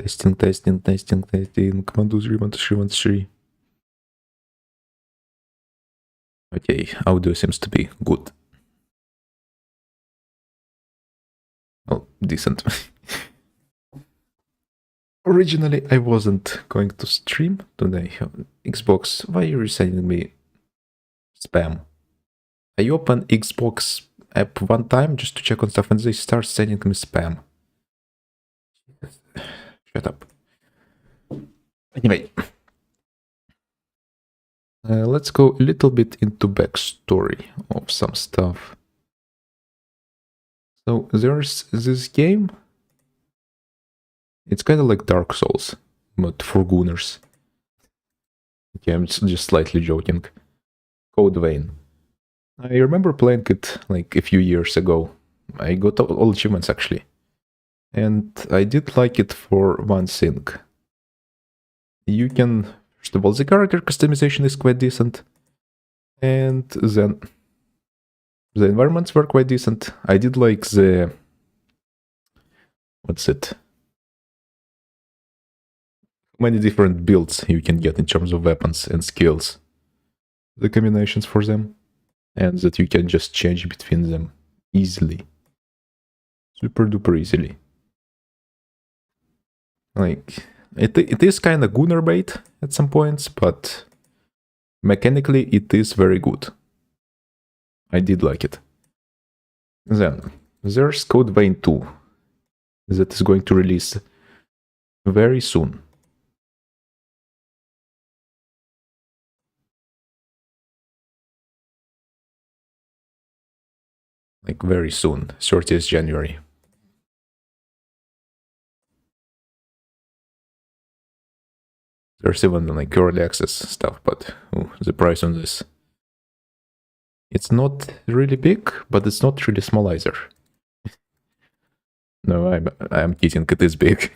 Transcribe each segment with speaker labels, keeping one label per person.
Speaker 1: Testing, testing, testing, testing. 1, 2, 3, 1, 2, 3, 1, 2, 3. Okay, audio seems to be good. Well, decent. Originally, I wasn't going to stream today. Xbox, why are you sending me spam? I open Xbox app one time just to check on stuff and they start sending me spam. Shut up. Anyway, let's go a little bit into backstory of some stuff. So there's this game. It's kind of like Dark Souls, but for gooners. Okay, I'm just slightly joking. Code Vein. I remember playing it like a few years ago. I got all achievements actually. And I did like it for one thing. You can, first of all, the character customization is quite decent. And then the environments were quite decent. I did like the... What's it? Many different builds you can get in terms of weapons and skills. The combinations for them. And that you can just change between them easily. Super duper easily. Like, it is kind of gooner bait at some points, but mechanically it is very good. I did like it. Then, there's Code Vein 2 that is going to release very soon. Like very soon, 30th January. There's even like early access stuff, but the price on this. It's not really big, but it's not really small either. No, I'm kidding, it is big.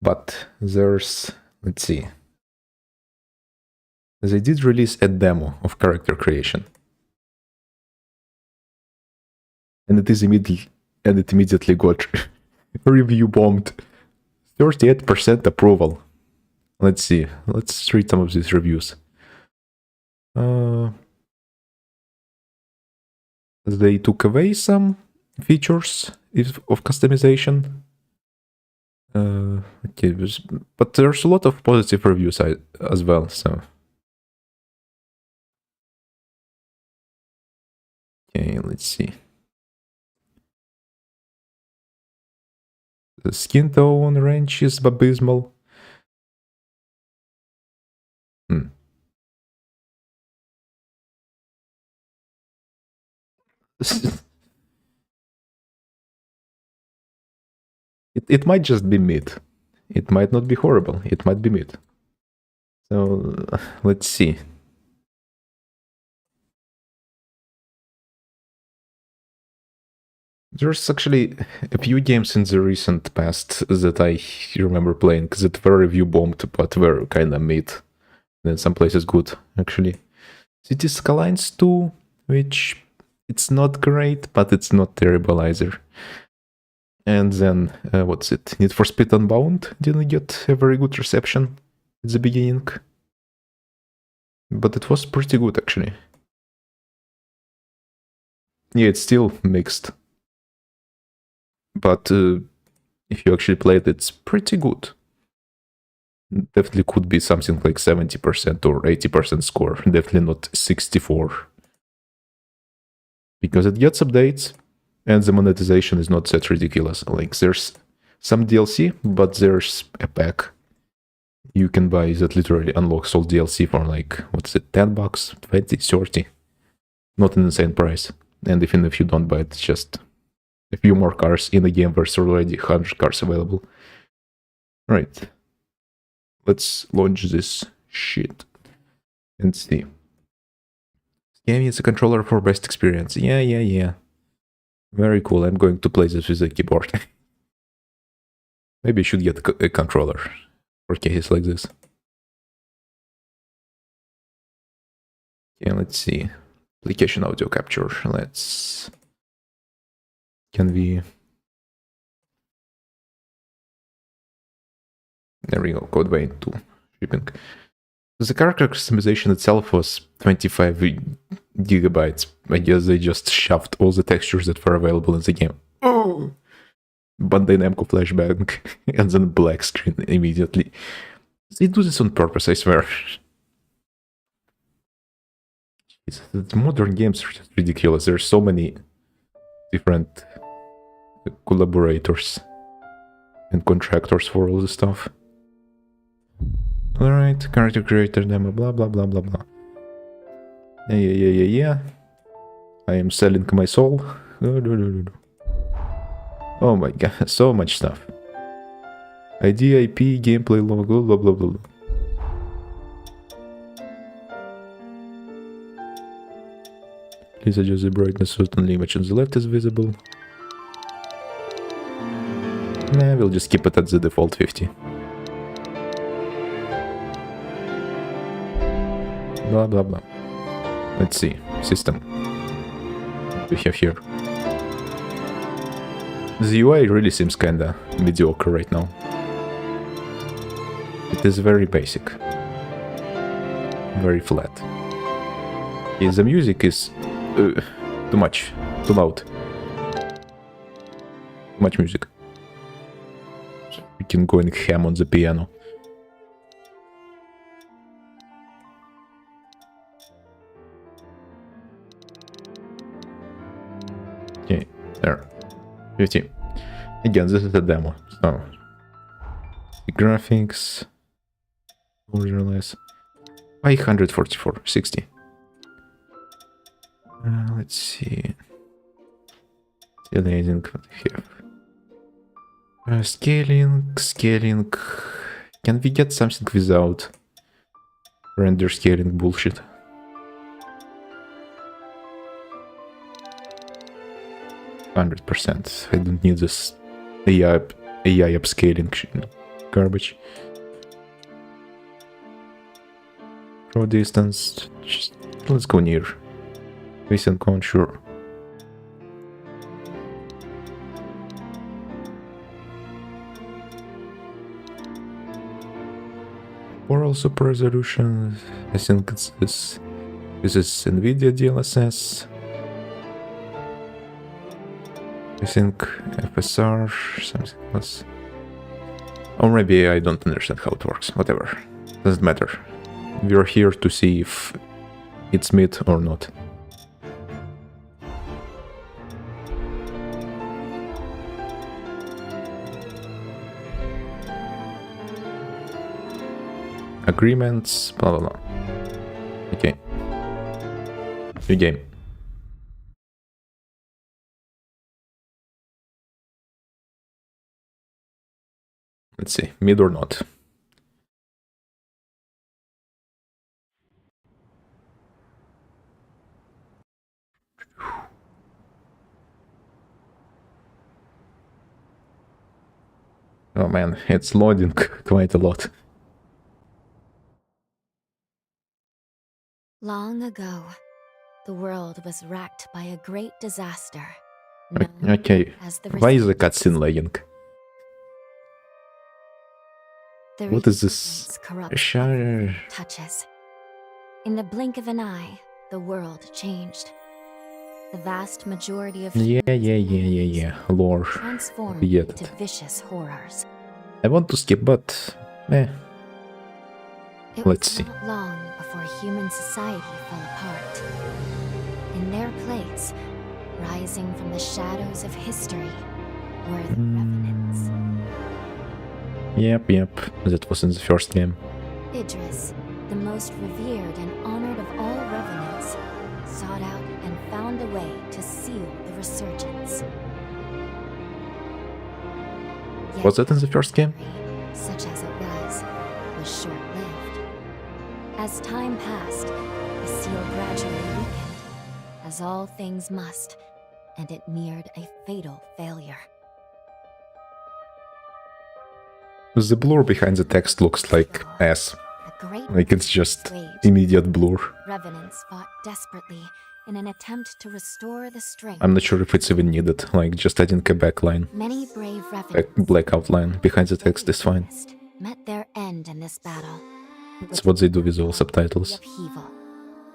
Speaker 1: But there's, let's see. They did release a demo of character creation. And it immediately got review bombed. 38% approval. Let's see. Let's read some of these reviews. They took away some features of customization. Okay, but there's a lot of positive reviews as well, so... Okay, let's see. The skin tone range is abysmal. It might just be mid. It might not be horrible. It might be mid. So, let's see. There's actually a few games in the recent past that I remember playing that were review bombed, but were kind of mid. And in some places good, actually. Cities Skylines 2, which it's not great, but it's not terrible either. And then, what's it? Need for Speed Unbound didn't get a very good reception at the beginning. But it was pretty good, actually. Yeah, it's still mixed. But if you actually play it, it's pretty good. Definitely could be something like 70% or 80% score. Definitely not 64. Because it gets updates, and the monetization is not that ridiculous. Like, there's some DLC, but there's a pack you can buy that literally unlocks all DLC for like, what's it, 10 bucks, 20, 30. Not an insane price. And even if you don't buy it, it's just a few more cars in a game where there's already 100 cars available. Right. Let's launch this shit and see. Game is a controller for best experience. Yeah. Very cool. I'm going to play this with a keyboard. Maybe I should get a controller for cases like this. Okay, let's see. Application audio capture. Let's... Can we... There we go, code vein 2 shipping. The character customization itself was 25 gigabytes. I guess they just shoved all the textures that were available in the game. Oh! Bandai Namco flashbang and then black screen immediately. They do this on purpose, I swear. The modern games are just ridiculous. There's so many different collaborators and contractors for all this stuff. Alright, character creator demo, blah blah blah blah blah. Yeah. I am selling my soul. Oh my god, so much stuff. ID, IP, gameplay logo, blah blah blah blah. Please adjust the brightness so that only image on the left is visible. Nah, we'll just keep it at the default 50. Blah blah blah. Let's see. System. What we have here. The UI really seems kinda mediocre right now. It is very basic. Very flat. Yeah, the music is too much. Too loud. Too much music. Freaking going ham on the piano. Okay, there. 50. Again, this is a demo, so the graphics more or less 544, 60. Let's see. Scaling, what we have. Scaling. Can we get something without render scaling bullshit? %. I don't need this AI upscaling garbage. Draw distance. Just, let's go near. Face and cone, sure. Oral super resolution. I think it's this. This is NVIDIA DLSS. I think FSR, something else. Or maybe I don't understand how it works. Whatever. Doesn't matter. We're here to see if it's mid or not. Agreements, blah blah blah. Okay. New game. Let's see, mid or not. Oh man, it's loading quite a lot.
Speaker 2: Long ago, the world was racked by a great disaster.
Speaker 1: Okay, why is the cutscene lagging? What is this?
Speaker 2: Touches. In the blink of an eye, the world changed. The vast majority of
Speaker 1: Yeah. Lore.
Speaker 2: transformed into vicious horrors.
Speaker 1: I want to skip, but
Speaker 2: It
Speaker 1: let's
Speaker 2: was
Speaker 1: see.
Speaker 2: not long before human society fell apart. In their place, rising from the shadows of history, were the revenants.
Speaker 1: Yep. That was in the first game.
Speaker 2: Idris, the most revered and honored of all revenants, sought out and found a way to seal the resurgence. Yet
Speaker 1: Was that in the first game?
Speaker 2: such as it was short-lived. As time passed, the seal gradually weakened, as all things must, and it neared a fatal failure.
Speaker 1: The blur behind the text looks like ass.
Speaker 2: A great
Speaker 1: Like it's just
Speaker 2: waged.
Speaker 1: immediate blur.
Speaker 2: Revenants fought desperately in an attempt to restore the strength.
Speaker 1: I'm not sure if it's even needed, like just adding a backline,
Speaker 2: Many brave
Speaker 1: a
Speaker 2: revenants
Speaker 1: black outline behind the text is fine.
Speaker 2: met their end in this battle.
Speaker 1: That's what they do with all subtitles.
Speaker 2: Upheaval.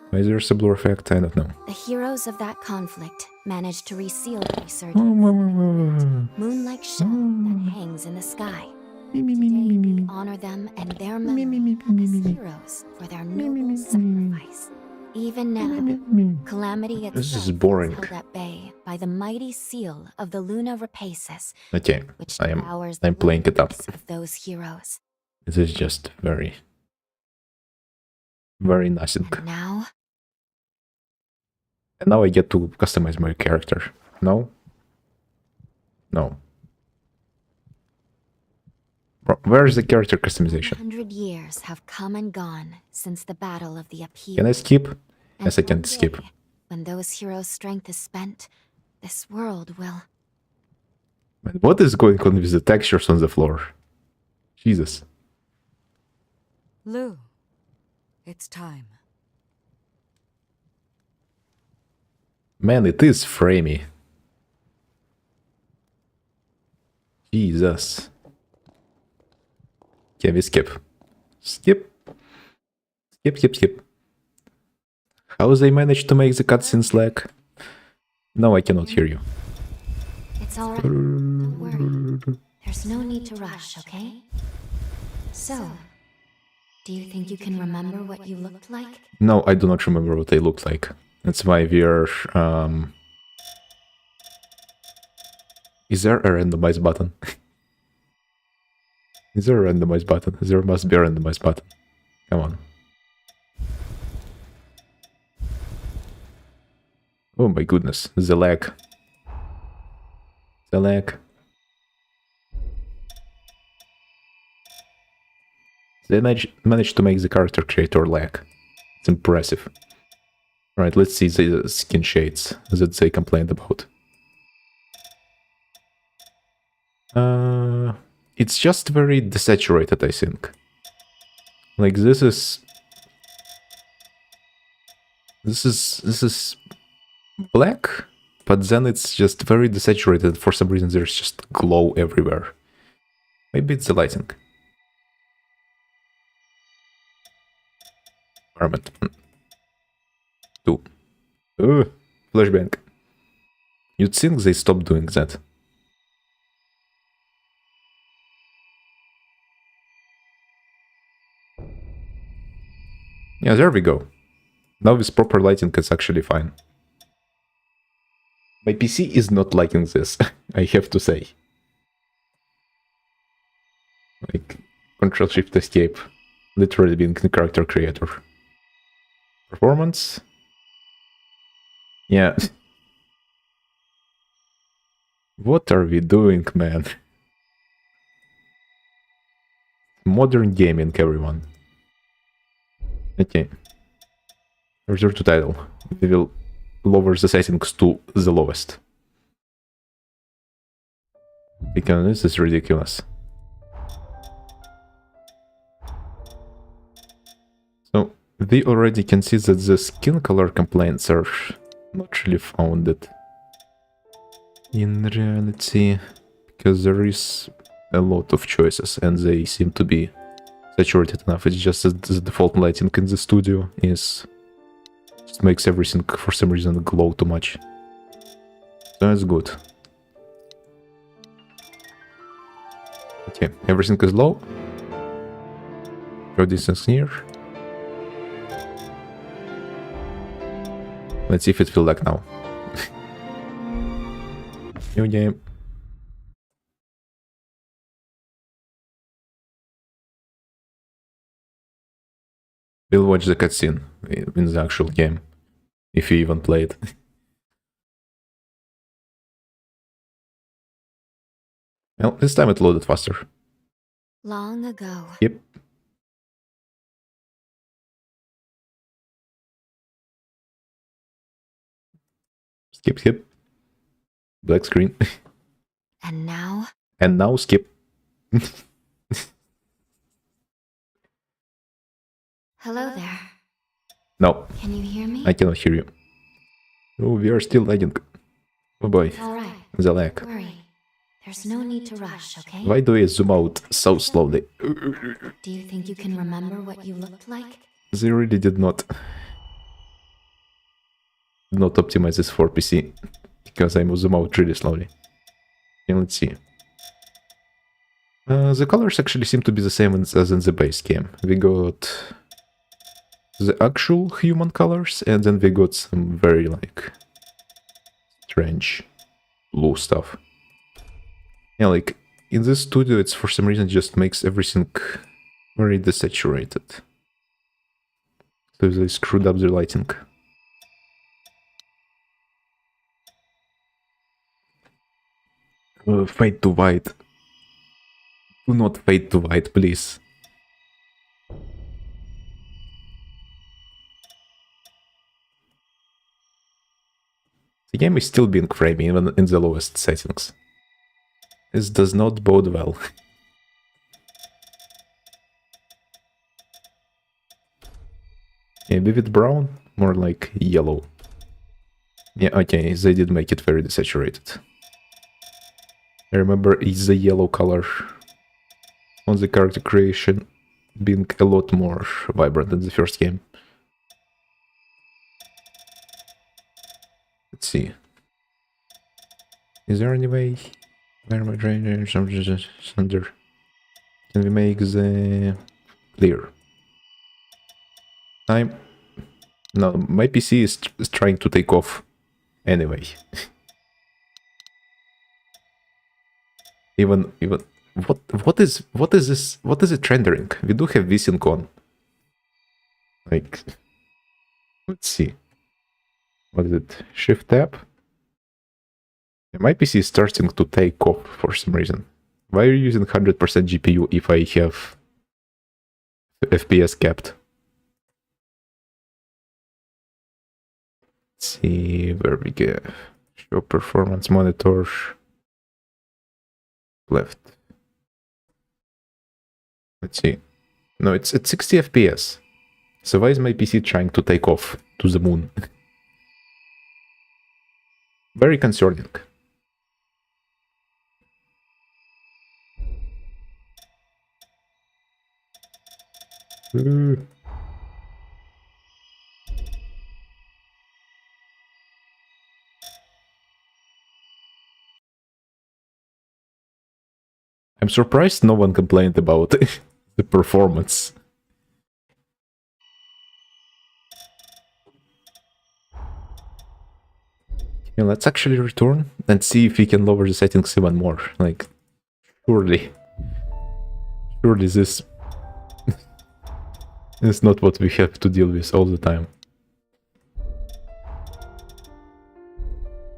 Speaker 1: Why is there a blur effect? I don't know.
Speaker 2: The heroes of that conflict managed to reseal the resurgence. Moon-like shell that hangs in the sky. Today we honor them and their memory as heroes for their noble sacrifice. Even now, calamity
Speaker 1: This
Speaker 2: itself
Speaker 1: is boring.
Speaker 2: is held at bay by the mighty seal of the Luna Rapaces,
Speaker 1: Okay,
Speaker 2: which
Speaker 1: I'm
Speaker 2: devours
Speaker 1: playing
Speaker 2: the
Speaker 1: it up.
Speaker 2: lives of those heroes.
Speaker 1: This is just very nothing.
Speaker 2: And now,
Speaker 1: And now I get to customize my character. No? No. Where is the character customization?
Speaker 2: 100 years have come and gone since the battle of the upheaval.
Speaker 1: Can I skip?
Speaker 2: And
Speaker 1: Yes, I can
Speaker 2: one
Speaker 1: skip.
Speaker 2: day, when those heroes' strength is spent, this world will.
Speaker 1: What is going on with the textures on the floor? Jesus.
Speaker 3: Lou, it's time.
Speaker 1: Man, it is framey. Jesus. Can we skip? Skip. Skip. How they managed to make the cutscenes lag? No, I cannot hear you.
Speaker 2: It's alright. Don't worry. There's no need to rush, okay? So, do you think you can remember what you looked like?
Speaker 1: No, I do not remember what they looked like. That's why we're... Is there a randomize button? Is there a randomize button? There must be a randomize button. Come on. Oh my goodness, the lag. The lag. They managed to make the character creator lag. It's impressive. Right, let's see the skin shades that they complained about. It's just very desaturated, I think. Like this is black, but then it's just very desaturated. For some reason, there's just glow everywhere. Maybe it's the lighting. Environment. 2. Flashbang. You'd think they stopped doing that. Yeah, there we go. Now with proper lighting, it's actually fine. My PC is not liking this, I have to say. Like, Ctrl-Shift-Escape. Literally being the character creator. Performance? Yeah. What are we doing, man? Modern gaming, everyone. Okay. Return to title. We will lower the settings to the lowest. Because this is ridiculous. So, we already can see that the skin color complaints are not really founded in reality, because there is a lot of choices and they seem to be saturated enough. It's just that the default lighting in the studio is just makes everything for some reason glow too much. So that's good. Okay, everything is low. Draw distance near. Let's see if it feels like now. New game. We'll watch the cutscene in the actual game, if you even play it. Well, this time it loaded faster.
Speaker 2: Long ago.
Speaker 1: Yep. Skip. Black screen.
Speaker 2: And now?
Speaker 1: And now skip.
Speaker 2: Hello there.
Speaker 1: No,
Speaker 2: Can you hear me?
Speaker 1: I cannot hear you. Oh, we are still lagging. Oh boy,
Speaker 2: Alright,
Speaker 1: the lag.
Speaker 2: don't worry. There's no need to rush, okay?
Speaker 1: Why do I zoom out so slowly?
Speaker 2: Do you think you can remember what you looked like?
Speaker 1: They really did not optimize this for PC because I zoom out really slowly. And let's see. The colors actually seem to be the same as in the base game. We got the actual human colors, and then we got some very like strange blue stuff. Yeah, like in this studio, it's for some reason just makes everything very desaturated. So they screwed up the lighting. Fade to white. Do not fade to white, please. The game is still being framey even in the lowest settings. This does not bode well. Yeah, vivid brown, more like yellow. Yeah, okay, they did make it very desaturated. I remember it's the yellow color on the character creation being a lot more vibrant than the first game. Let's see. Is there any way? Where am I trying thunder? Can we make the clear? Time. No, my PC is trying to take off anyway. even what is this? What is it rendering? We do have VSync on. Like, let's see. What is it? Shift tab. My PC is starting to take off for some reason. Why are you using 100% GPU if I have FPS capped? Let's see where we go. Show performance monitor. Left. Let's see. No, it's at 60 FPS. So why is my PC trying to take off to the moon? Very concerning. I'm surprised no one complained about the performance. Yeah, let's actually return and see if we can lower the settings even more. Like, surely this is not what we have to deal with all the time.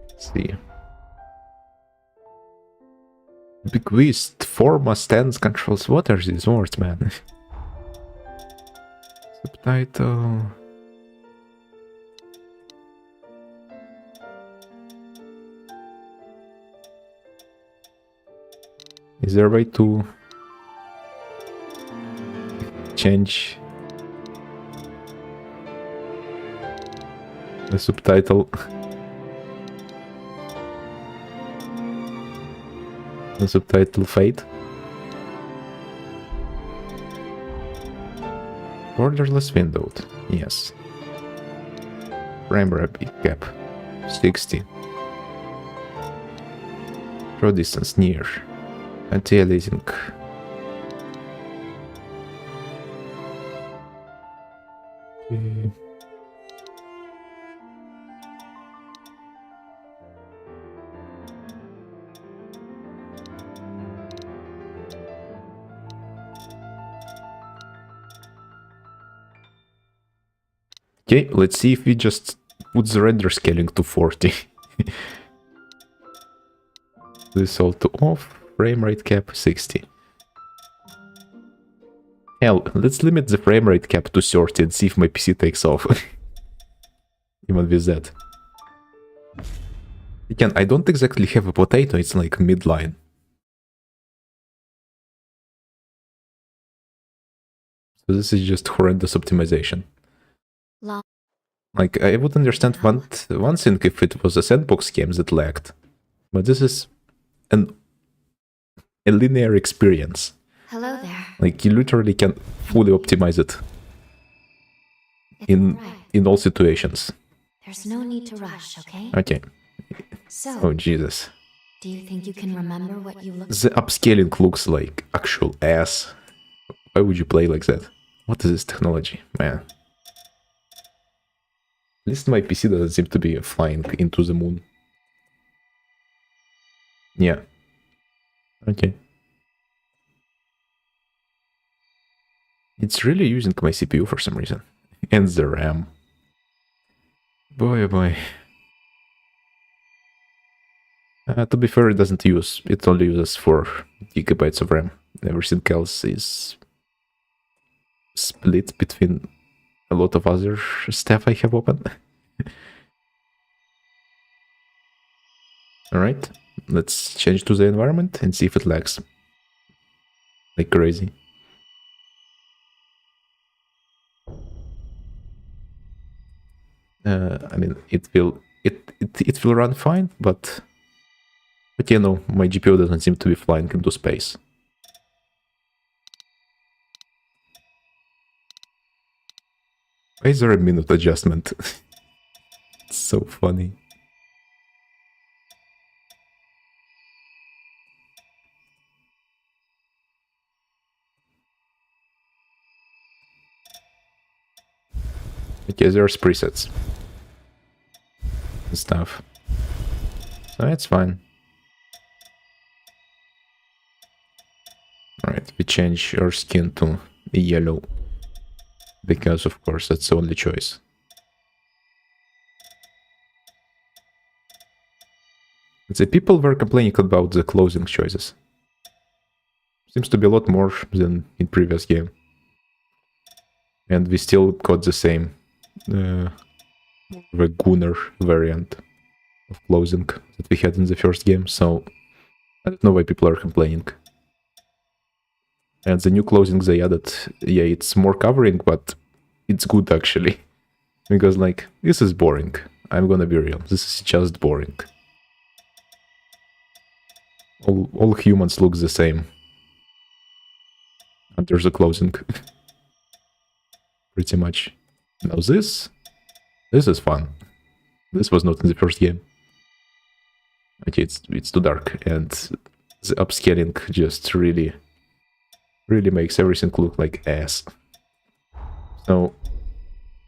Speaker 1: Let's see. Bequeathed, forma, stance, controls. What are these words, man? Subtitle. Is there a way to change the subtitle? The subtitle fade? Borderless windowed, yes. Frame rate cap 60. Draw distance near. Anti-aliasing. Okay, let's see if we just put the render scaling to 40. This all to off. Frame rate cap 60. Hell, let's limit the frame rate cap to 30 and see if my PC takes off. Even with that. Again, I don't exactly have a potato, it's like midline. So this is just horrendous optimization. Like, I would understand one thing if it was a sandbox game that lagged, but this is a linear experience.
Speaker 2: Hello there.
Speaker 1: Like, you literally can fully optimize it
Speaker 2: It's
Speaker 1: in
Speaker 2: all right.
Speaker 1: in all situations.
Speaker 2: There's no need to rush, okay?
Speaker 1: Okay.
Speaker 2: So,
Speaker 1: Oh Jesus.
Speaker 2: do you think you can remember what you looked
Speaker 1: The upscaling looks like actual ass. Why would you play like that? What is this technology, man? At least my PC doesn't seem to be flying into the moon. Yeah. Okay. It's really using my CPU for some reason. And the RAM. Boy, oh boy. To be fair, it only uses 4 gigabytes of RAM. Everything else is split between a lot of other stuff I have open. Alright, let's change to the environment and see if it lags. Like crazy. I mean, it will run fine, but you know, my GPU doesn't seem to be flying into space. Why is there a minute adjustment? It's so funny. Okay, there's presets and stuff. So it's fine. Alright, we change our skin to yellow. Because of course that's the only choice. The people were complaining about the clothing choices. Seems to be a lot more than in previous game. And we still got the same the Gunner variant of clothing that we had in the first game, so I don't know why people are complaining. And the new clothing they added, yeah, it's more covering, but it's good actually. Because like, this is boring. I'm gonna be real, this is just boring. All humans look the same under the clothing. Pretty much. Now this is fun. This was not in the first game. Okay, it's too dark, and the upscaling just really makes everything look like ass. So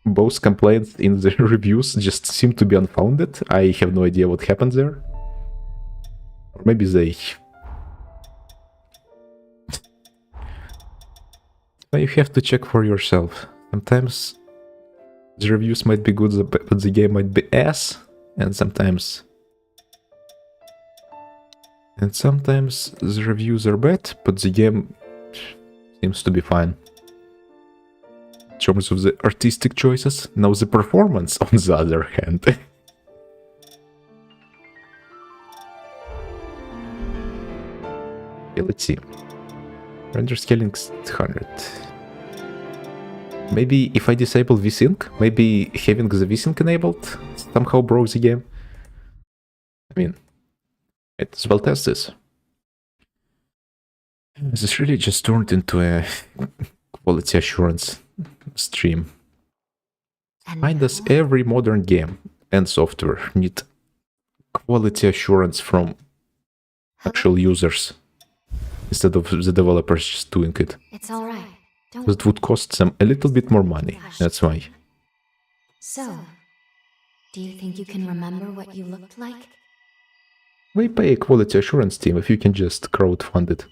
Speaker 1: both complaints in the reviews just seem to be unfounded. I have no idea what happened there. Or maybe they... You have to check for yourself. Sometimes the reviews might be good, but the game might be ass, and sometimes the reviews are bad, but the game seems to be fine. In terms of the artistic choices, now the performance, on the other hand. Okay, let's see. Render scaling 100. Maybe if I disable VSync, maybe having the VSync enabled somehow broke the game. I mean, might as well test this. This really just turned into a quality assurance stream.
Speaker 2: And
Speaker 1: Why does
Speaker 2: now,
Speaker 1: every modern game and software need quality assurance from actual users instead of the developers just doing it?
Speaker 2: it's all right. Don't.
Speaker 1: Because it would cost them a little bit more money. That's why.
Speaker 2: So, do you think you can remember what you looked like?
Speaker 1: Why pay a quality assurance team if you can just crowdfund it?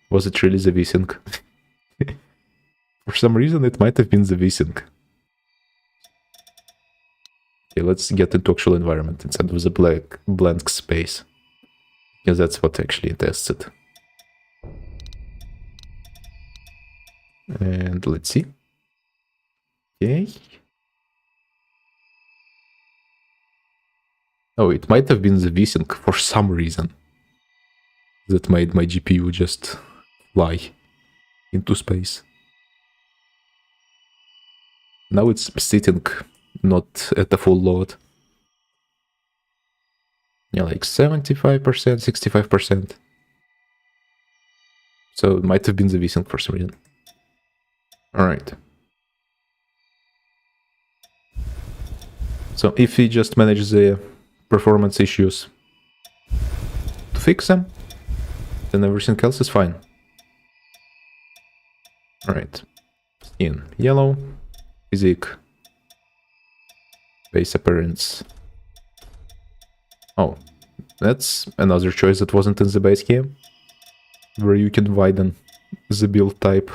Speaker 1: Was it really the VSync? For some reason, it might have been the VSync. Okay, let's get into actual environment instead of the blank space. Because that's what actually tests it. And let's see. Okay. Oh, it might have been the VSync for some reason. that made my GPU just fly into space. Now it's sitting not at a full load. Yeah, like 75%, 65%. So it might have been the VSync for some reason. Alright. So if we just manage the performance issues to fix them, then everything else is fine. Alright. In yellow, physique, base appearance. Oh, that's another choice that wasn't in the base game, where you can widen the build type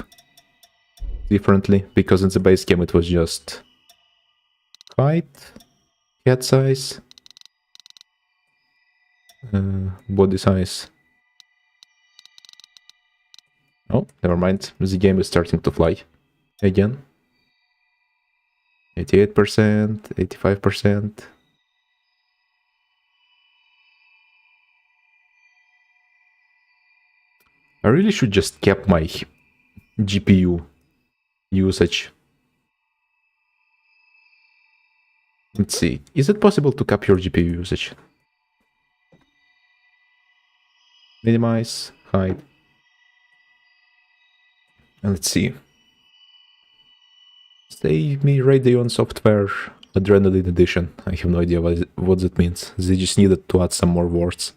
Speaker 1: differently, because in the base game it was just height, head size, body size. Oh, never mind, the game is starting to fly again. 88%, 85%. I really should just cap my GPU usage. Let's see, is it possible to cap your GPU usage? Minimize, hide. And let's see. Save me Radeon software Adrenaline Edition. I have no idea what that means. They just needed to add some more words.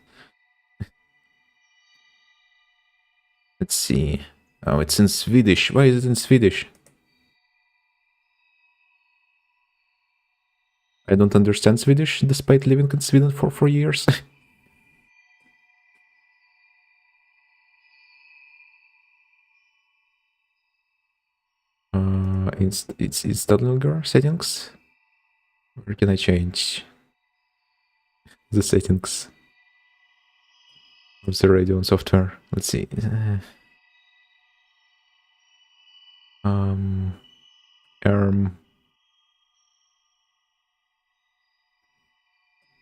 Speaker 1: Let's see. Oh, it's in Swedish. Why is it in Swedish? I don't understand Swedish, despite living in Sweden for 4 years. It's installing settings. Where can I change the settings of the Radeon software? Let's see. ARM.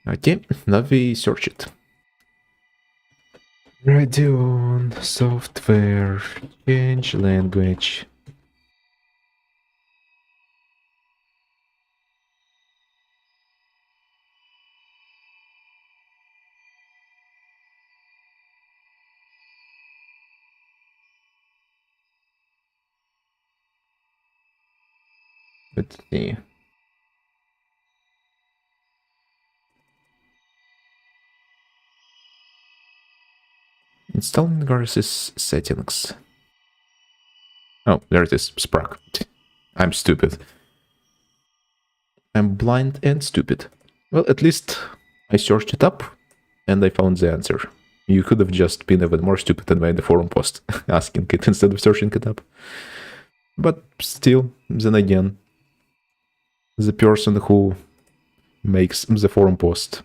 Speaker 1: Okay, now we search it. Radeon software, change language. Let's see. Installing Garcis's settings. Oh, there it is. Spark. I'm stupid. I'm blind and stupid. Well, at least I searched it up and I found the answer. You could have just been even more stupid and made a forum post asking it instead of searching it up. But still, then again, the person who makes the forum post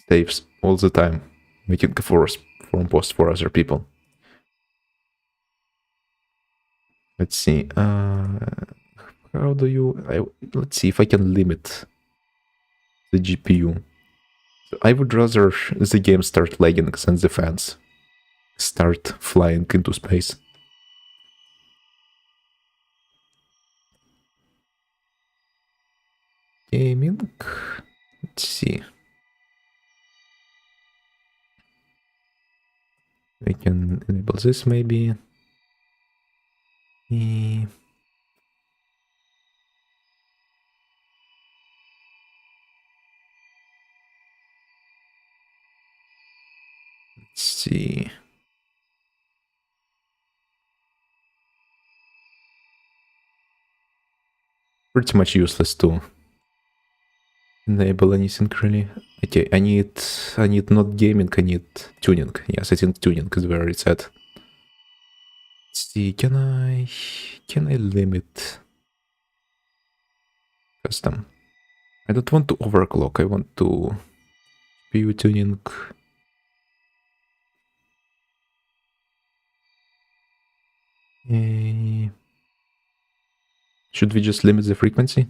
Speaker 1: saves all the time making a forum post for other people. Let's see. How do you... let's see if I can limit the GPU. I would rather the game start lagging than the fans start flying into space. Gaming. Let's see. I can enable this maybe. Let's see. Pretty much useless to enable anything really. Okay, I need not gaming, I need tuning. Yes, I think tuning is where it's at. Let's see, can I limit custom? I don't want to overclock, I want to GPU tuning. Should we just limit the frequency?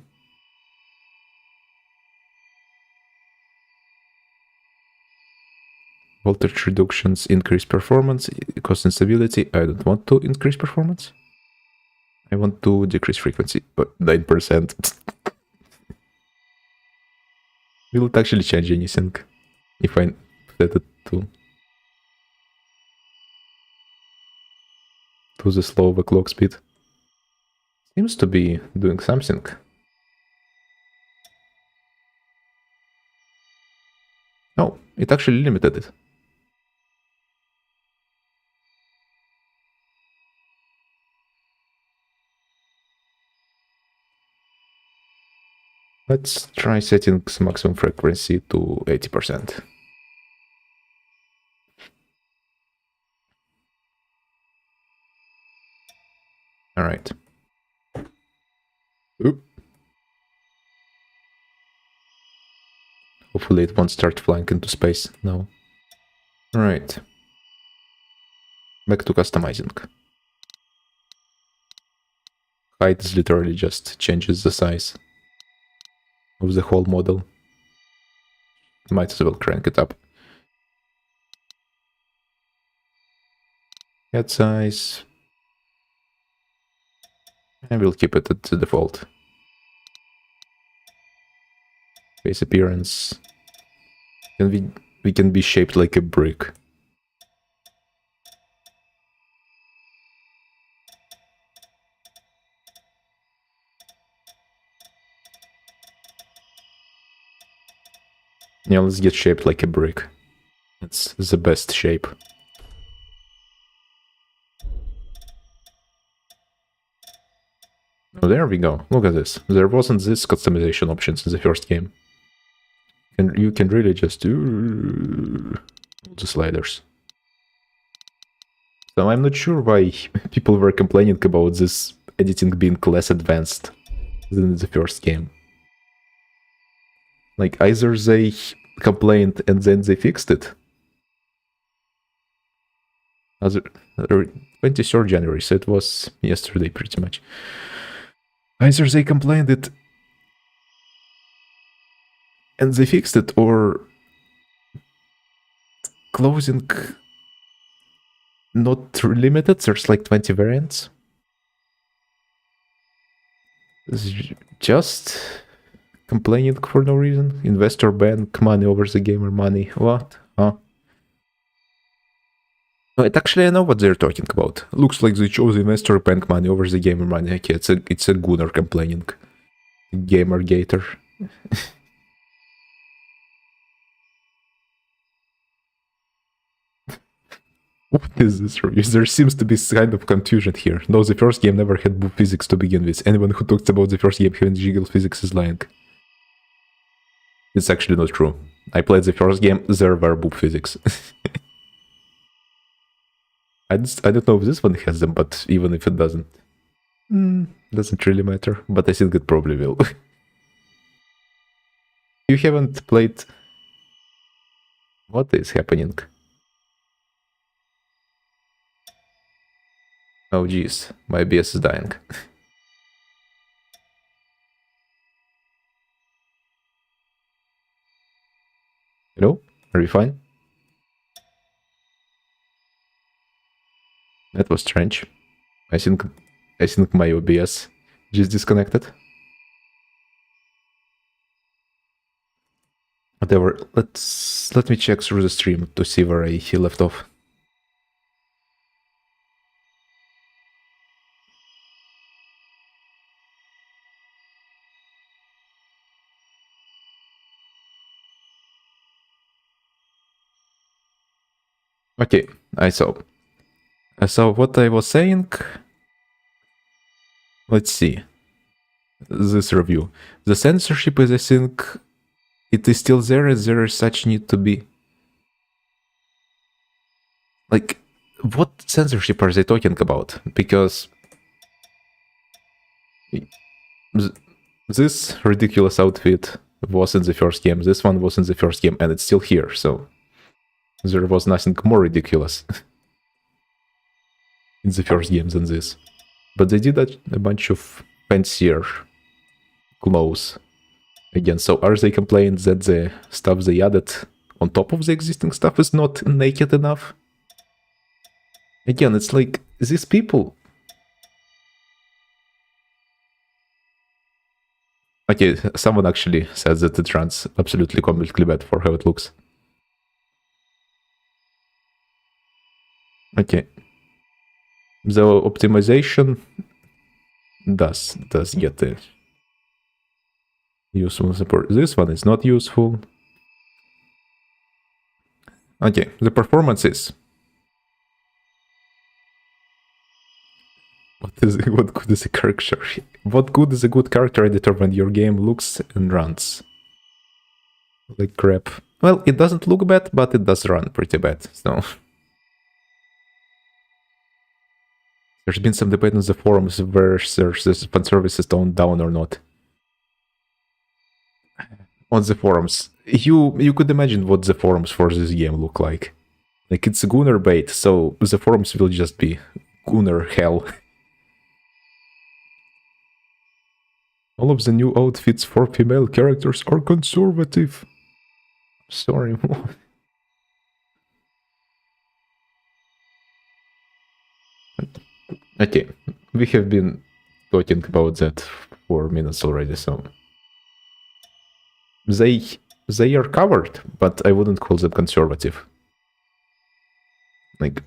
Speaker 1: Voltage reductions increase performance, cost instability. I don't want to increase performance. I want to decrease frequency, but 9%. Will it actually change anything if I set it to the slow overclock speed? Seems to be doing something. Oh, it actually limited it. Let's try setting maximum frequency to 80%. All right. Oop. Hopefully it won't start flying into space now. All right. Back to customizing. Height is literally just changes the size of the whole model. Might as well crank it up. Head size. I will keep it at the default. Face appearance. We can be shaped like a brick. Yeah, let's get shaped like a brick. It's the best shape. Oh, there we go. Look at this. There wasn't this customization options in the first game. And you can really just do all the sliders. So I'm not sure why people were complaining about this editing being less advanced than the first game. Like, either they complained and then they fixed it. 23rd January, so it was yesterday pretty much. Either they complained it and they fixed it, or closing not limited, there's like 20 variants. Just complaining for no reason. Investor bank money over the gamer money. What? Huh? But actually, I know what they're talking about. Looks like they chose investor bank money over the gamer money. Okay, it's a gooner complaining. Gamer gator. What is this review? There seems to be kind of confusion here. No, the first game never had boob physics to begin with. Anyone who talks about the first game having jiggle physics is lying. It's actually not true. I played the first game, there were boob physics. I don't know if this one has them, but even if it doesn't, doesn't really matter. But I think it probably will. You haven't played... What is happening? Oh jeez, my OBS is dying. Hello? Are you fine? That was strange. I think my OBS just disconnected. Whatever. Let me check through the stream to see where he left off. Okay, I saw. So what I was saying, let's see, this review. The censorship is, I think, it is still there as there is such need to be. Like, what censorship are they talking about? Because this ridiculous outfit was in the first game, this one was in the first game, and it's still here, so there was nothing more ridiculous in the first game than this. But they did a bunch of fancier clothes again. So are they complaining that the stuff they added on top of the existing stuff is not naked enough. Again, it's like these people. Okay, someone actually says that it runs absolutely completely bad for how it looks. Okay. The optimization does get a useful support. This one is not useful. Okay, the performance is. What good is a character? What good is a good character editor when your game looks and runs like crap? Well, it doesn't look bad, but it does run pretty bad. So there's been some debate on the forums where there's fan service is toned down or not. On the forums, you could imagine what the forums for this game look like. Like it's Gunnar bait, so the forums will just be Gunnar hell. All of the new outfits for female characters are conservative. Sorry. Okay, we have been talking about that for minutes already, so they are covered, but I wouldn't call them conservative. Like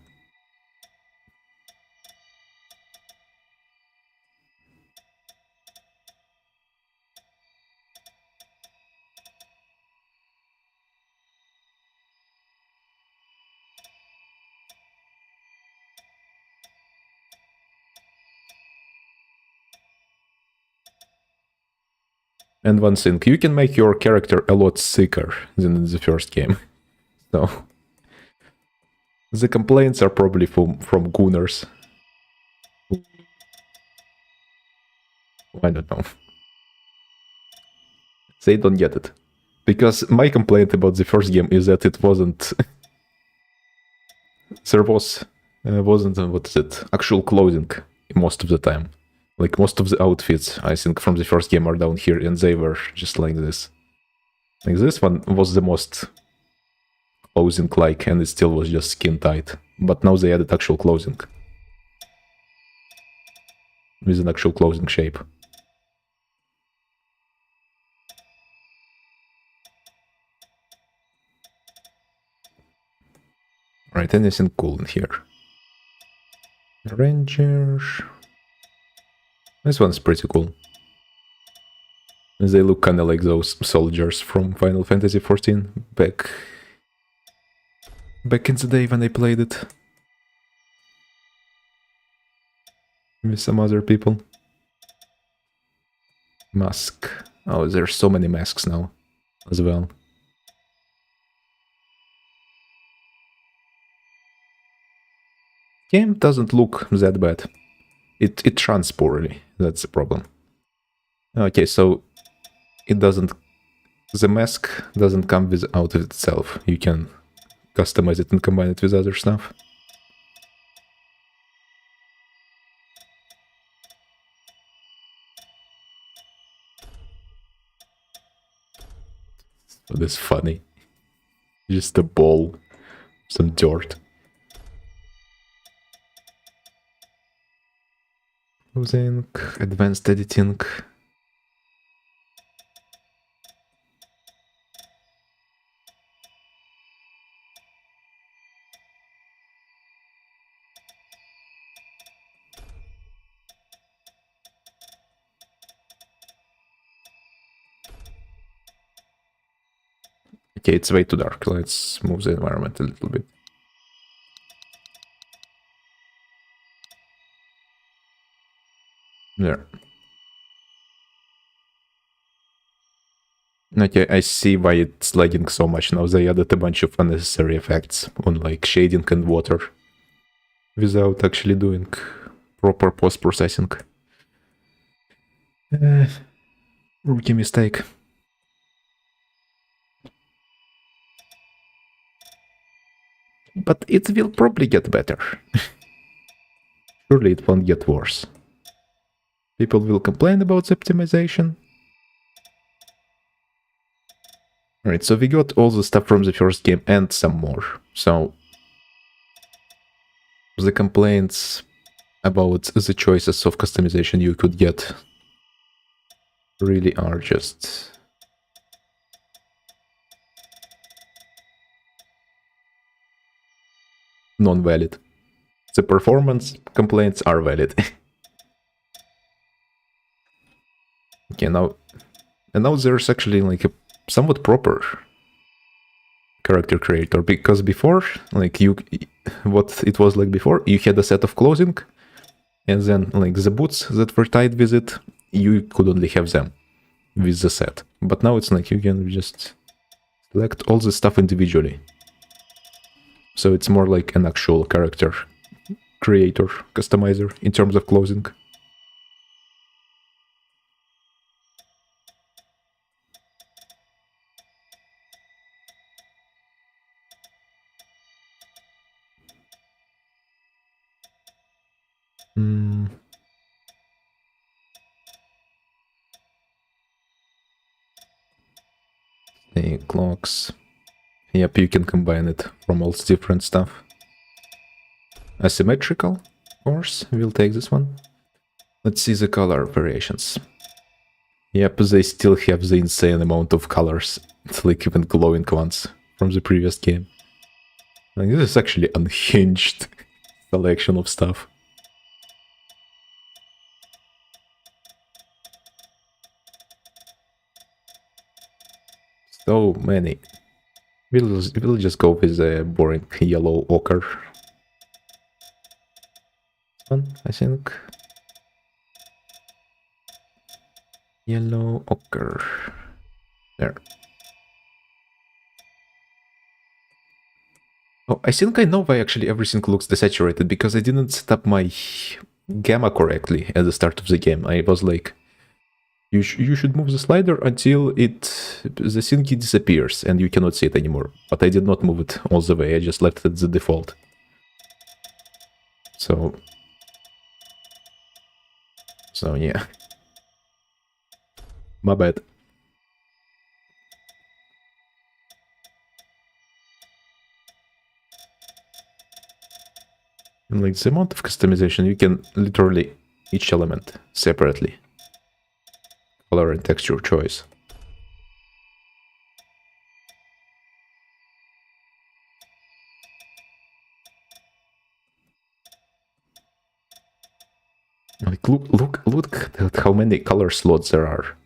Speaker 1: and one thing, you can make your character a lot sicker than in the first game. So the complaints are probably from Gunners. I don't know. They don't get it. Because my complaint about the first game is that it wasn't... there wasn't, what is it, actual clothing most of the time. Like most of the outfits, I think, from the first game are down here, and they were just like this. Like this one was the most clothing-like, and it still was just skin tight. But now they added actual clothing. With an actual clothing shape. Right, anything cool in here? Rangers. This one's pretty cool. They look kinda like those soldiers from Final Fantasy XIV back in the day when I played it. With some other people. Mask. Oh, there's so many masks now as well. Game doesn't look that bad. It runs poorly, that's the problem. Okay, so it doesn't... the mask doesn't come with out of itself. You can customize it and combine it with other stuff. So that's funny. Just a ball, some dirt. Closing, advanced editing. Okay, it's way too dark. Let's move the environment a little bit. There. Okay, I see why it's lagging so much now. They added a bunch of unnecessary effects on like shading and water without actually doing proper post-processing. Rookie mistake. But it will probably get better. Surely it won't get worse. People will complain about the optimization. Alright, so we got all the stuff from the first game and some more. So the complaints about the choices of customization you could get really are just non-valid. The performance complaints are valid. Okay, now there's actually like a somewhat proper character creator, because before, like what it was like before, you had a set of clothing, and then like the boots that were tied with it, you could only have them with the set. But now it's like you can just select all the stuff individually. So it's more like an actual character creator, customizer in terms of clothing. The clocks. Yep, you can combine it from all different stuff. Asymmetrical, of course, we'll take this one. Let's see the color variations. Yep, they still have the insane amount of colors. It's like even glowing ones from the previous game. Like, this is actually unhinged selection of stuff. So many. We'll just go with the boring yellow ochre. This one, I think. Yellow ochre. There. Oh, I think I know why actually everything looks desaturated, because I didn't set up my gamma correctly at the start of the game. I was like, you should move the slider until the thingy disappears and you cannot see it anymore. But I did not move it all the way, I just left it the default. So yeah. My bad. And like the amount of customization, you can literally each element separately. Color and texture choice. Like look at how many color slots there are.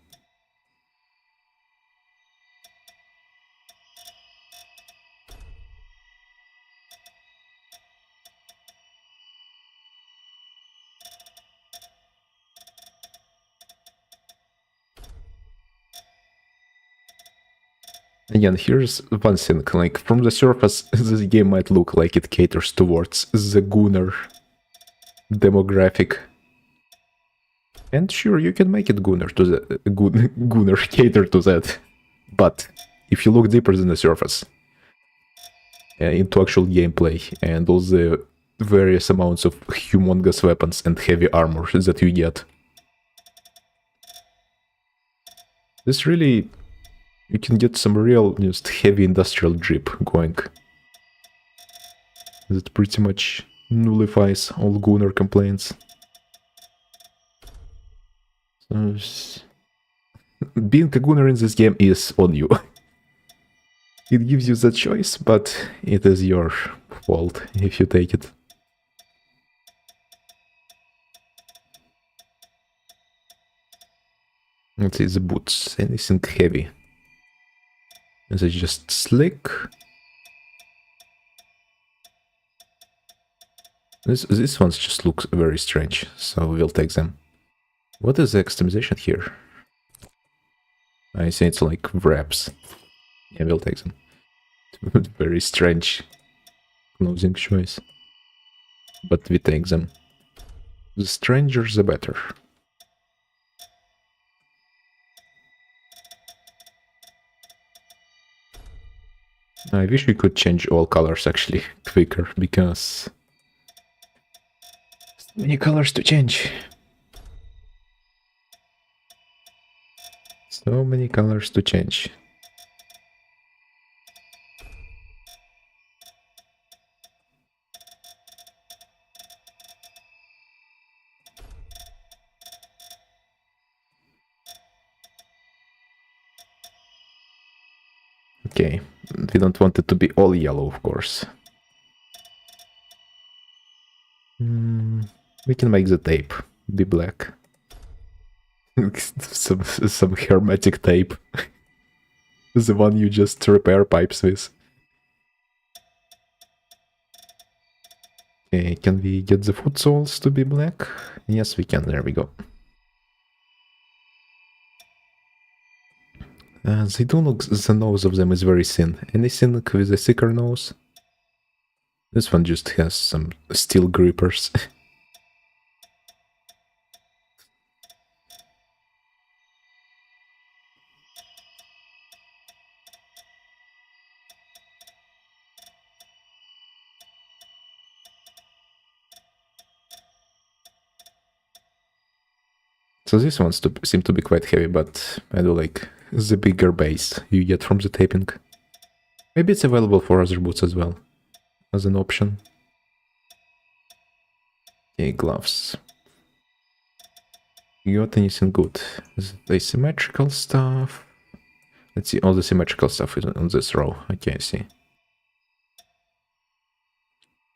Speaker 1: Again, here's one thing, like from the surface, this game might look like it caters towards the Gunnar demographic. And sure, you can make it Gunnar to the Gunnar cater to that. But if you look deeper than the surface, into actual gameplay and all the various amounts of humongous weapons and heavy armor that you get, this really, you can get some real just heavy industrial drip going. That pretty much nullifies all Gunnar complaints. So, being a Gunnar in this game is on you. It gives you the choice, but it is your fault if you take it. Let's see the boots. Anything heavy? Is it just slick? This ones just looks very strange, so we'll take them. What is the customization here? I say it's like wraps. Yeah, we'll take them. Very strange clothing choice. But we take them. The stranger the better. I wish we could change all colors actually quicker, because many colors to change. So many colors to change. Okay, we don't want it to be all yellow, of course. We can make the tape be black. some hermetic tape. The one you just repair pipes with. Okay, can we get the foot soles to be black? Yes, we can. There we go. They do look, the nose of them is very thin. Anything with a thicker nose? This one just has some steel grippers. So these ones seem to be quite heavy, but I do like the bigger base you get from the taping. Maybe it's available for other boots as well, as an option. Okay, gloves. You got anything good? Is it asymmetrical stuff? Let's see, all the symmetrical stuff is on this row. Okay, I see.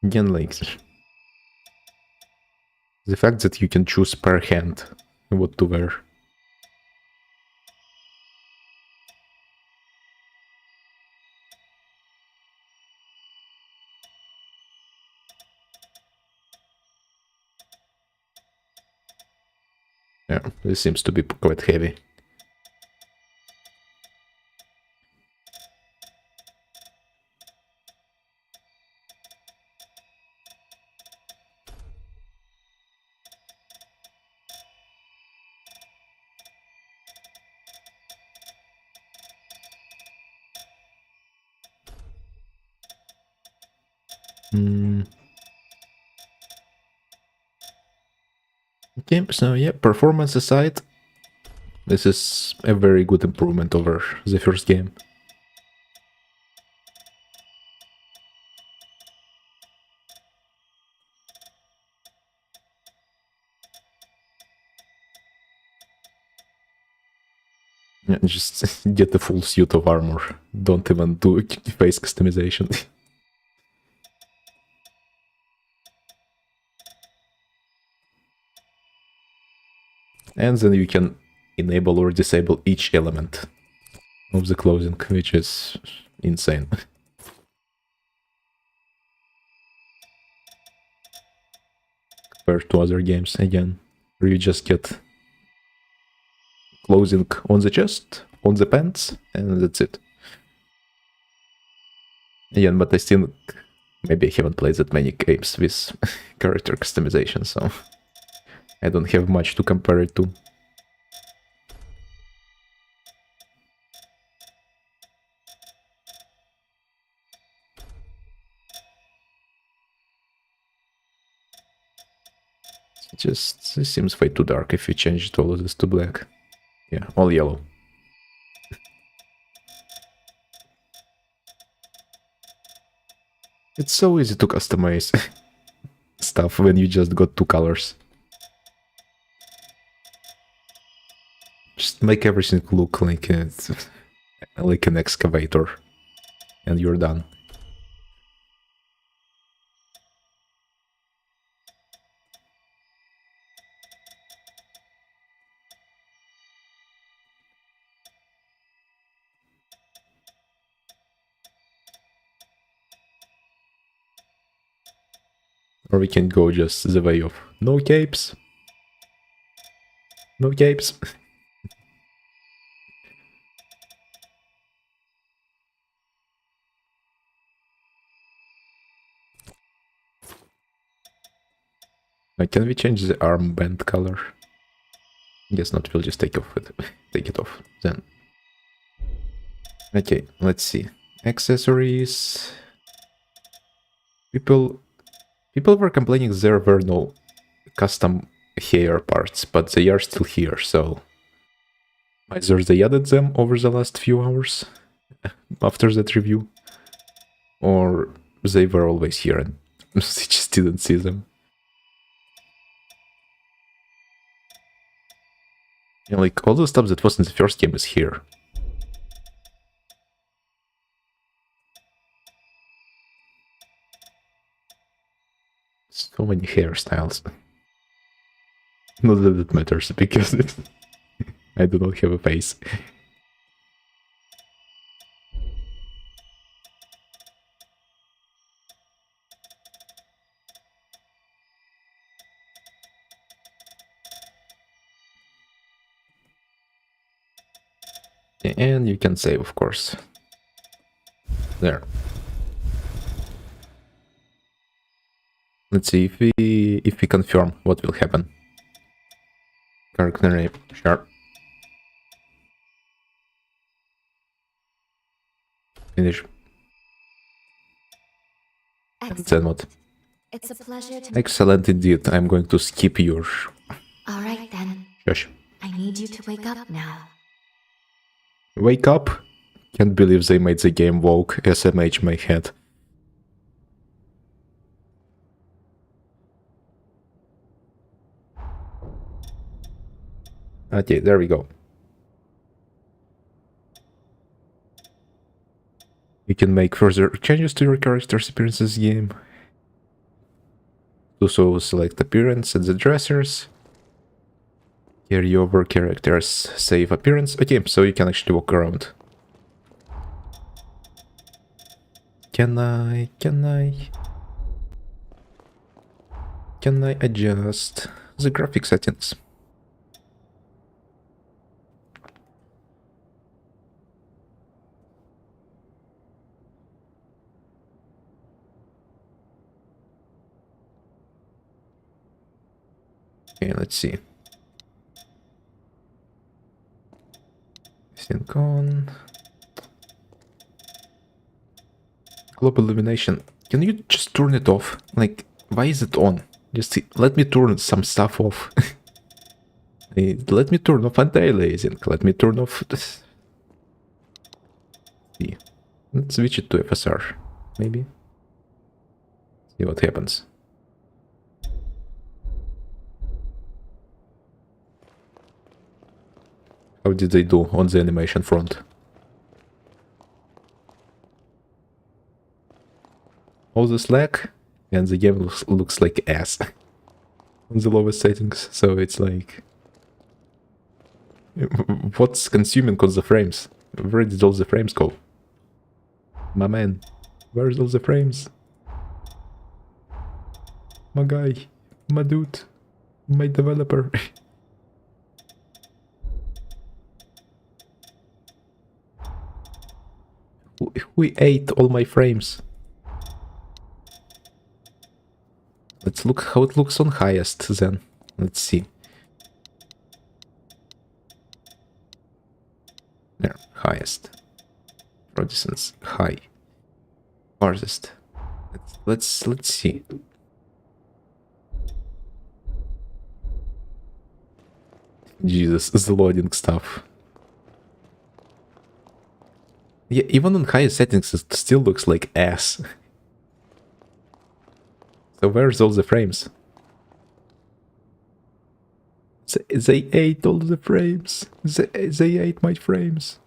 Speaker 1: Again, like the fact that you can choose per hand what to wear. Yeah, this seems to be quite heavy. Okay, so yeah, performance aside, this is a very good improvement over the first game. Yeah, just get the full suit of armor. Don't even do face customization. And then you can enable or disable each element of the clothing, which is insane. Compared to other games, again, where you just get clothing on the chest, on the pants, and that's it. Again, but I still maybe I haven't played that many games with character customization, so I don't have much to compare it to. Just, this seems way too dark if you changed all of this to black. Yeah, all yellow. It's so easy to customize stuff when you just got two colors. Just make everything look like like an excavator, and you're done. Or we can go just the way of no capes. No capes. Can we change the armband color? Guess not, we'll just take it off then. Okay, let's see. Accessories. People were complaining there were no custom hair parts, but they are still here, so either they added them over the last few hours after that review, or they were always here and we just didn't see them. Yeah, like all the stuff that was in the first game is here. So many hairstyles. Not that it matters, because I do not have a face. And you can save, of course. There. Let's see if we confirm what will happen. Character name, sure. Finish. Then what?
Speaker 2: It's a pleasure to...
Speaker 1: Excellent indeed. I'm going to skip your...
Speaker 2: Alright then.
Speaker 1: Shush.
Speaker 2: I need you to wake up now.
Speaker 1: Wake up! Can't believe they made the game woke. SMH my head. Okay, there we go. You can make further changes to your character's appearances game. Do so, select appearance at the dressers. Carry over characters, save appearance. Okay, so you can actually walk around. Can I adjust the graphic settings? Okay, let's see. Sync on. Global illumination. Can you just turn it off? Like, why is it on? Just let me turn some stuff off. Let me turn off anti-aliasing. Let me turn off this. See. Let's switch it to FSR. Maybe. See what happens. How did they do on the animation front? All the slack, and the game looks like ass on the lowest settings. So it's like, what's consuming all the frames? Where did all the frames go? My man, where's all the frames? My guy, my dude, my developer. We ate all my frames. Let's look how it looks on highest then. Let's see. There, highest. For distance, high. Farthest. Let's see. Jesus, the loading stuff. Yeah, even on highest settings it still looks like ass. So where's all the frames? They ate all the frames. They ate my frames.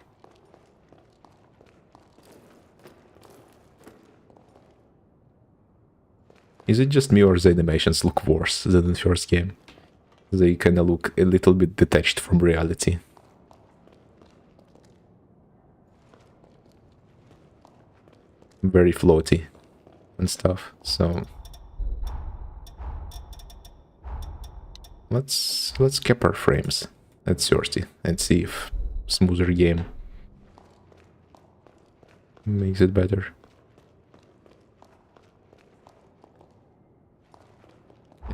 Speaker 1: Is it just me or the animations look worse than in the first game? They kinda look a little bit detached from reality. Very floaty and stuff, so let's cap our frames at 30 and see if smoother game makes it better.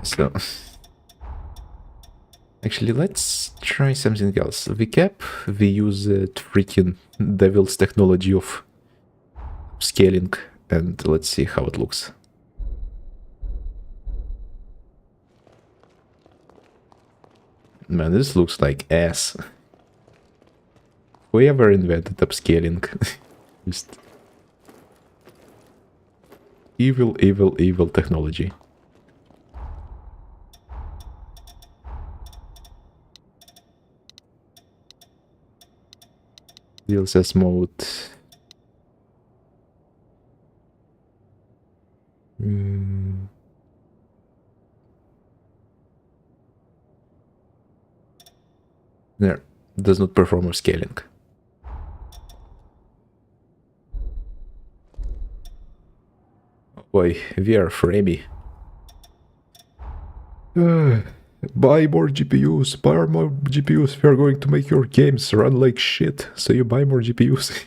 Speaker 1: So actually let's try something else. We cap, we use freaking devil's technology of scaling, and let's see how it looks. Man, this looks like ass. Whoever invented upscaling. Just evil, evil, evil technology. DLSS mode. There, does not perform with scaling. Boy, we are framey. Buy more GPUs, buy more GPUs. We are going to make your games run like shit, so you buy more GPUs.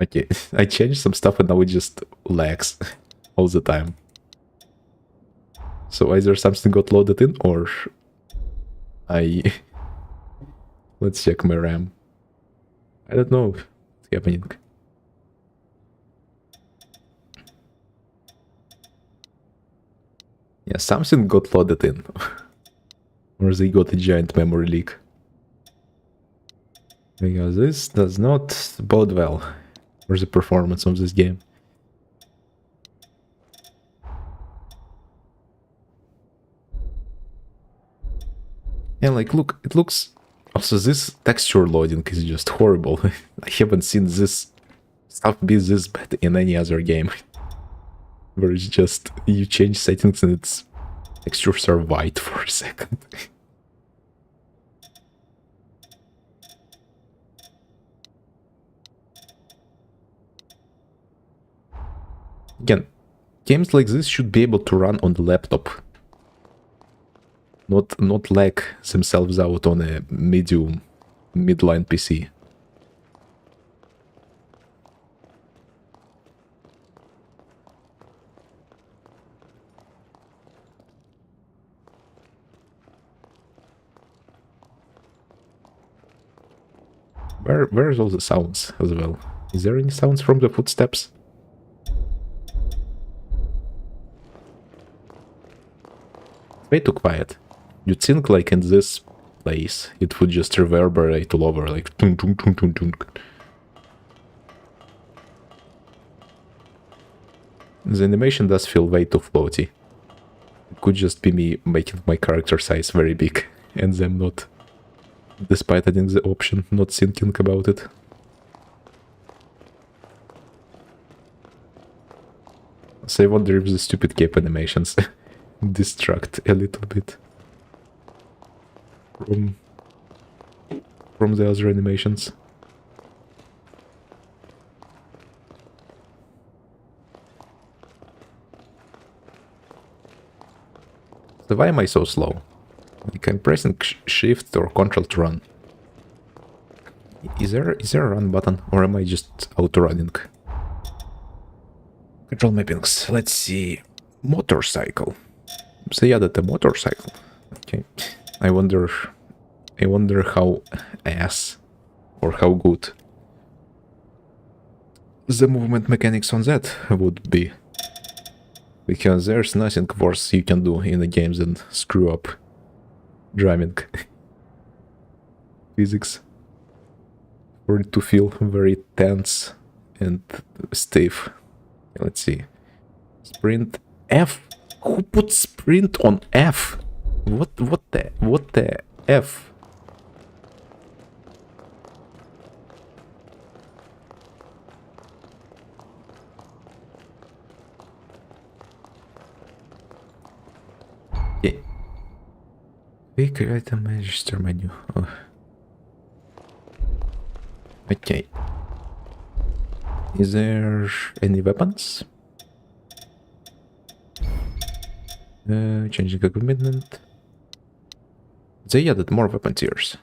Speaker 1: Okay, I changed some stuff and now it just lags all the time. So either something got loaded in or I... Let's check my RAM. I don't know what's happening. Yeah, something got loaded in. Or they got a giant memory leak. Because this does not bode well for the performance of this game. And like, look, it looks... Also, this texture loading is just horrible. I haven't seen this stuff be this bad in any other game. Where it's just, you change settings and its textures are white for a second. Again, games like this should be able to run on the laptop. Not lag themselves out on a midline PC. Where's all the sounds as well? Is there any sounds from the footsteps? Way too quiet. You'd think like in this place it would just reverberate all over, like tung tung tung tung tung. The animation does feel way too floaty. It could just be me making my character size very big and them not, despite adding the option, not thinking about it. So I wonder if the stupid cape animations distract a little bit from the other animations. So why am I so slow? Like I'm pressing shift or control to run. Is there a run button or am I just auto running? Control mappings. Let's see. Motorcycle. They added a motorcycle. Okay. I wonder how ass or how good the movement mechanics on that would be. Because there's nothing worse you can do in a game than screw up driving physics. For it to feel very tense and stiff. Let's see. Sprint F. Who put sprint on F? What the F? Yeah. Quick item register menu. Oh. Okay. Is there any weapons? Changing equipment. They added more weapon tiers.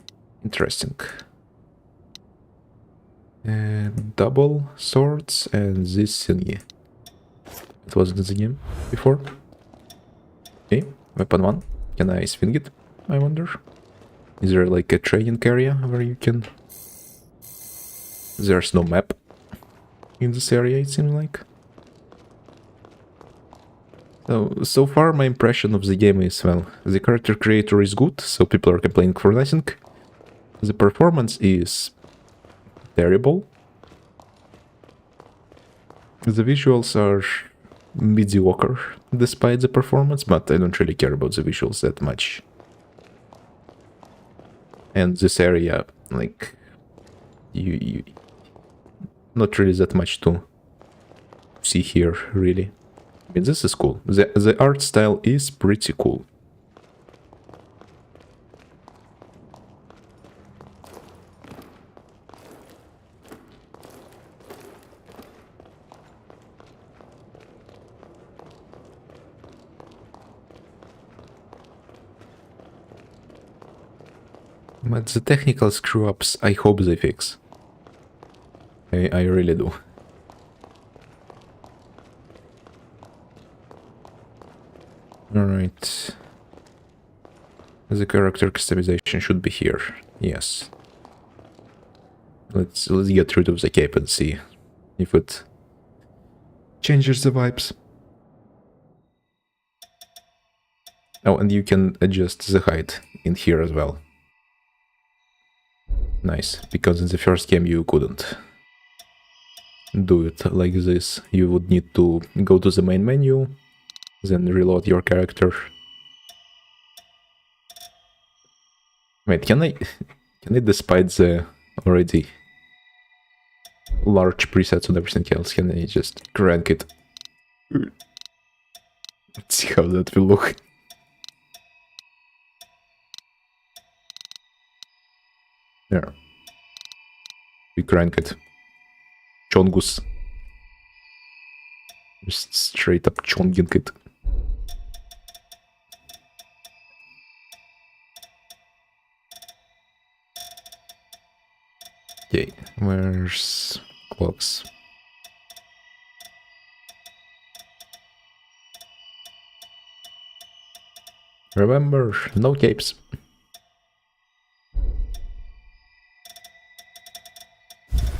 Speaker 1: Interesting. Double swords and this thingy. It wasn't in the game before. Okay, weapon 1. Can I swing it? I wonder. Is there like a training area where you can... There's no map in this area, it seems like. So far my impression of the game is, well, the character creator is good, so people are complaining for nothing. The performance is terrible. The visuals are mediocre despite the performance, but I don't really care about the visuals that much. And this area, like, you not really that much to see here, really. I mean, this is cool. The art style is pretty cool. But the technical screw-ups, I hope they fix. I really do. Alright. The character customization should be here. Yes. Let's get rid of the cape and see if it changes the vibes. Oh, and you can adjust the height in here as well. Nice, because in the first game you couldn't do it like this. You would need to go to the main menu, then reload your character. Wait, can I despite the already large presets and everything else, can I just crank it? Let's see how that will look. There. We crank it. Chongus. Just straight up chonging it. Okay, where's clocks? Remember, no capes.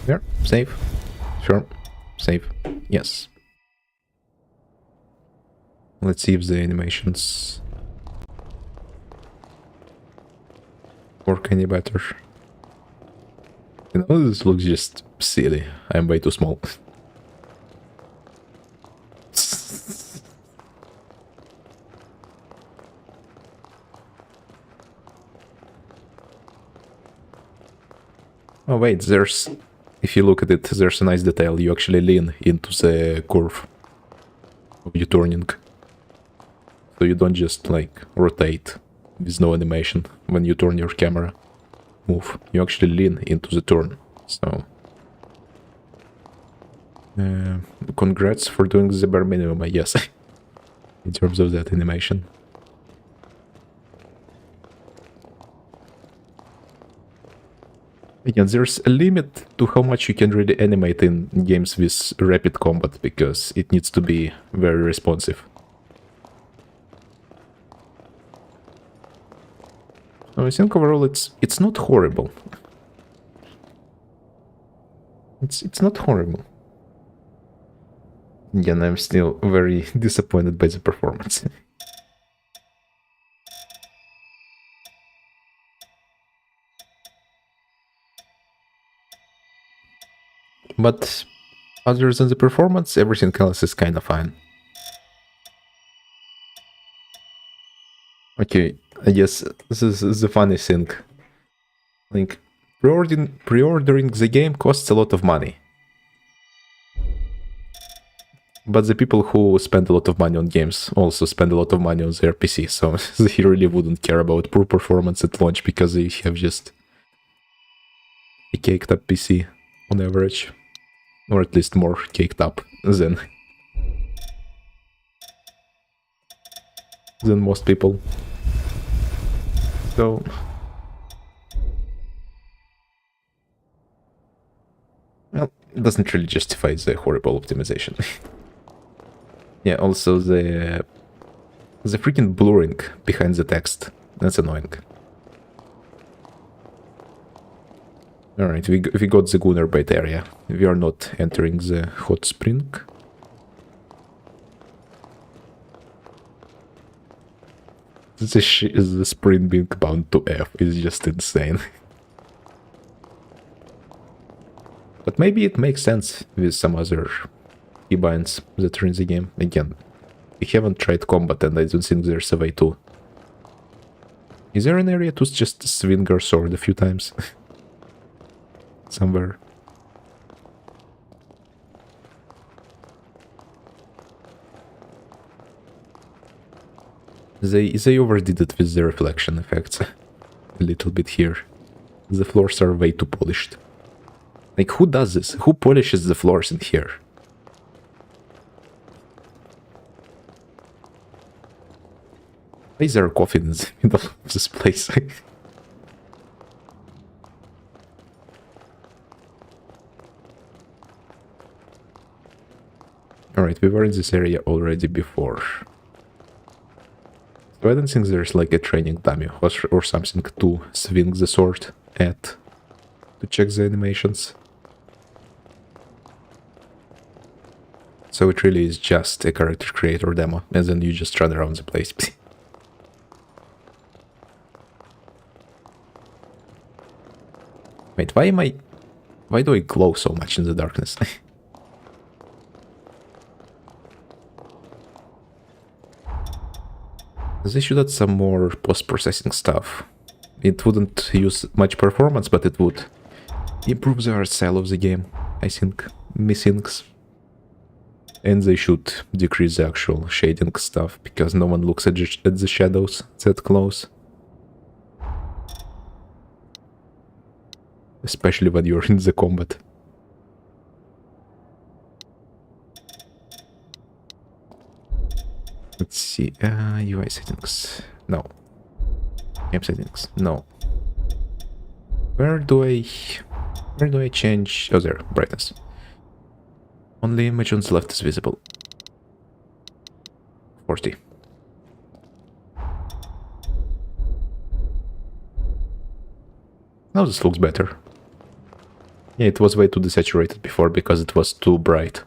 Speaker 1: There, save. Sure, save. Yes. Let's see if the animations work any better. You know, this looks just silly. I'm way too small. Oh wait, there's... If you look at it, there's a nice detail. You actually lean into the curve of you turning. So you don't just, like, rotate with no animation when you turn your camera. Move. You actually lean into the turn. So... congrats for doing the bare minimum, I guess. In terms of that animation. Again, there's a limit to how much you can really animate in games with rapid combat, because it needs to be very responsive. So I think overall it's not horrible. It's not horrible. Again, I'm still very disappointed by the performance. But other than the performance, everything else is kind of fine. Okay, I guess this is the funny thing. Like, pre-ordering the game costs a lot of money. But the people who spend a lot of money on games also spend a lot of money on their PC, so they really wouldn't care about poor performance at launch because they have just a caked up PC on average. Or at least more caked up than most people. So well, it doesn't really justify the horrible optimization. Yeah, also the freaking blurring behind the text. That's annoying. Alright, we got the Gunner Bait area. We are not entering the hot spring. The spring being bound to F is just insane. But maybe it makes sense with some other keybinds that are in the game. Again, we haven't tried combat and I don't think there's a way to. Is there an area to just swing our sword a few times? Somewhere. They overdid it with the reflection effects. A little bit here. The floors are way too polished. Like, who does this? Who polishes the floors in here? Why is there a coffin in the middle of this place? Alright, we were in this area already before. So I don't think there's like a training dummy or something to swing the sword at. To check the animations. So it really is just a character creator demo, and then you just run around the place. Wait, why do I glow so much in the darkness? They should add some more post-processing stuff. It wouldn't use much performance, but it would improve the art style of the game, I think. Methinks. And they should decrease the actual shading stuff, because no one looks at the shadows that close. Especially when you're in the combat. Let's see, UI settings, no. Game settings, no. Where do I change? Oh, there, brightness. Only image on the left is visible. 40. Now this looks better. Yeah, it was way too desaturated before because it was too bright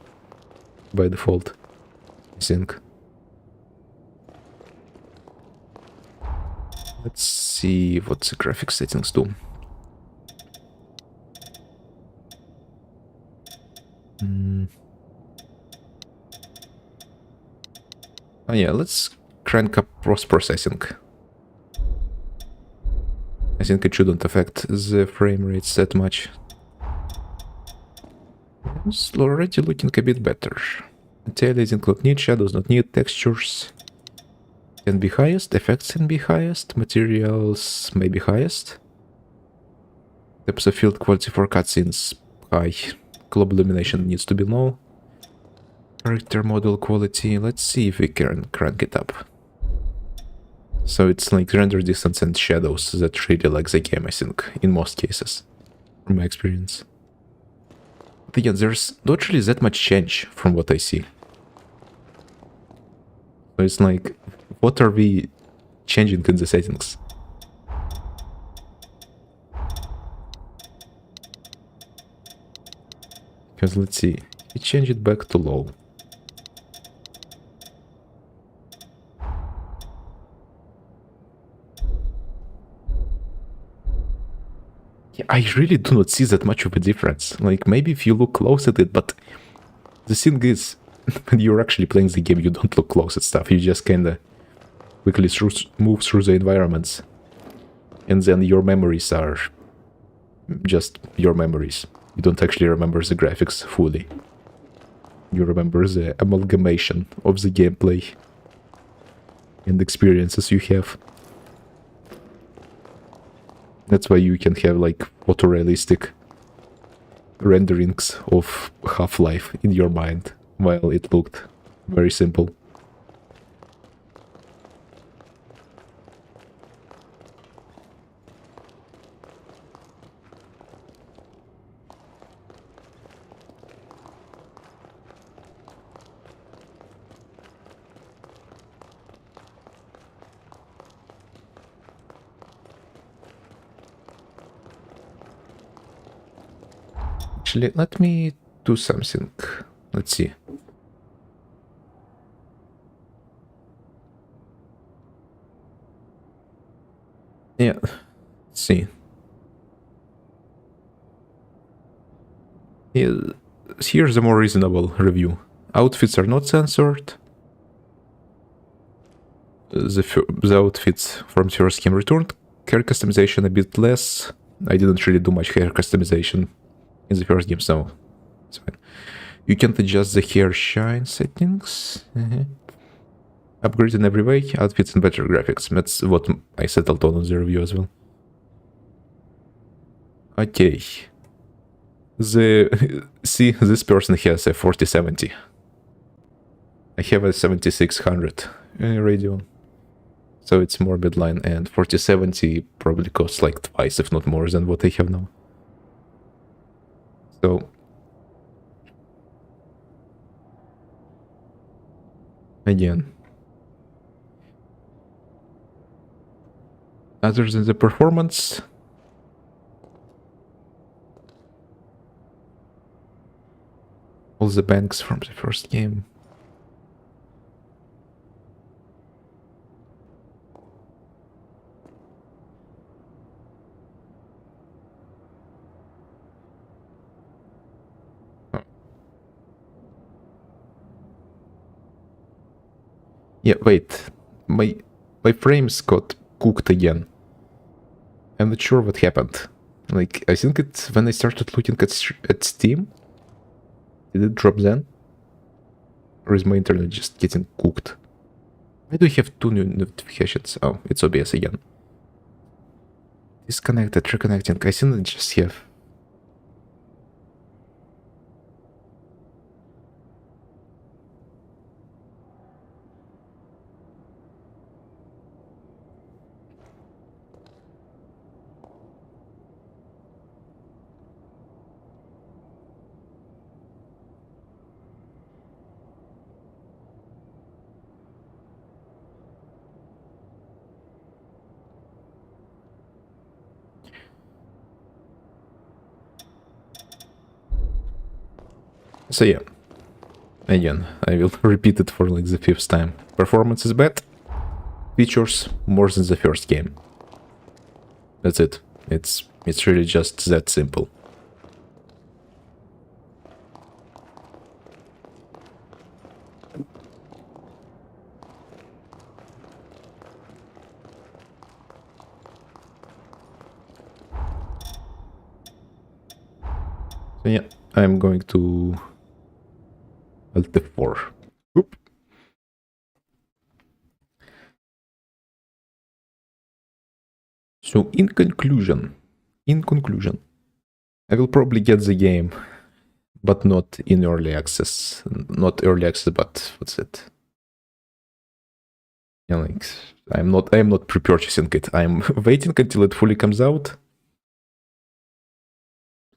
Speaker 1: by default, I think. Let's see what the graphics settings do. Oh yeah, let's crank up post-processing. I think it shouldn't affect the frame rates that much. It's already looking a bit better. Anti-aliasing not need, shadows not need, textures can be highest, effects can be highest, materials may be highest. Depth of field quality for cutscenes high. Global illumination needs to be low. Character model quality, let's see if we can crank it up. So it's like render distance and shadows that really like the game, I think, in most cases, from my experience. But again, there's not really that much change from what I see. So it's like, what are we changing in the settings? Because let's see, we change it back to low. Yeah, I really do not see that much of a difference. Like, maybe if you look close at it, but the thing is, when you're actually playing the game, you don't look close at stuff. You just kinda quickly move through the environments. And then your memories are just your memories. You don't actually remember the graphics fully. You remember the amalgamation of the gameplay and experiences you have. That's why you can have like photorealistic renderings of Half-Life in your mind, while it looked very simple. Actually, let me do something. Let's see. Yeah, let's see. Here's a more reasonable review. Outfits are not censored. The outfits from first game returned. Hair customization a bit less. I didn't really do much hair customization in the first game, so it's fine. You can't adjust the hair shine settings. Upgrade in every way, outfits and better graphics. That's what I settled on the review as well. Okay. See, this person has a 4070. I have a 7600 Radeon. So it's more bedline, and 4070 probably costs like twice, if not more, than what I have now. So again, other than the performance, all the banks from the first game. Yeah, wait. My frames got cooked again. I'm not sure what happened. Like, I think it's when I started looking at Steam. Did it drop then? Or is my internet just getting cooked? Why do I have two new notifications? Oh, it's OBS again. Disconnected, reconnecting. I think I just have. So yeah. Again, I will repeat it for like the 5th time. Performance is bad. Features more than the first game. That's it. It's really just that simple. So yeah, I'm going to Alt F4. Oop. So in conclusion, I will probably get the game, but not in early access. Not early access, but what's it? Yeah, like I'm not pre-purchasing it. I'm waiting until it fully comes out.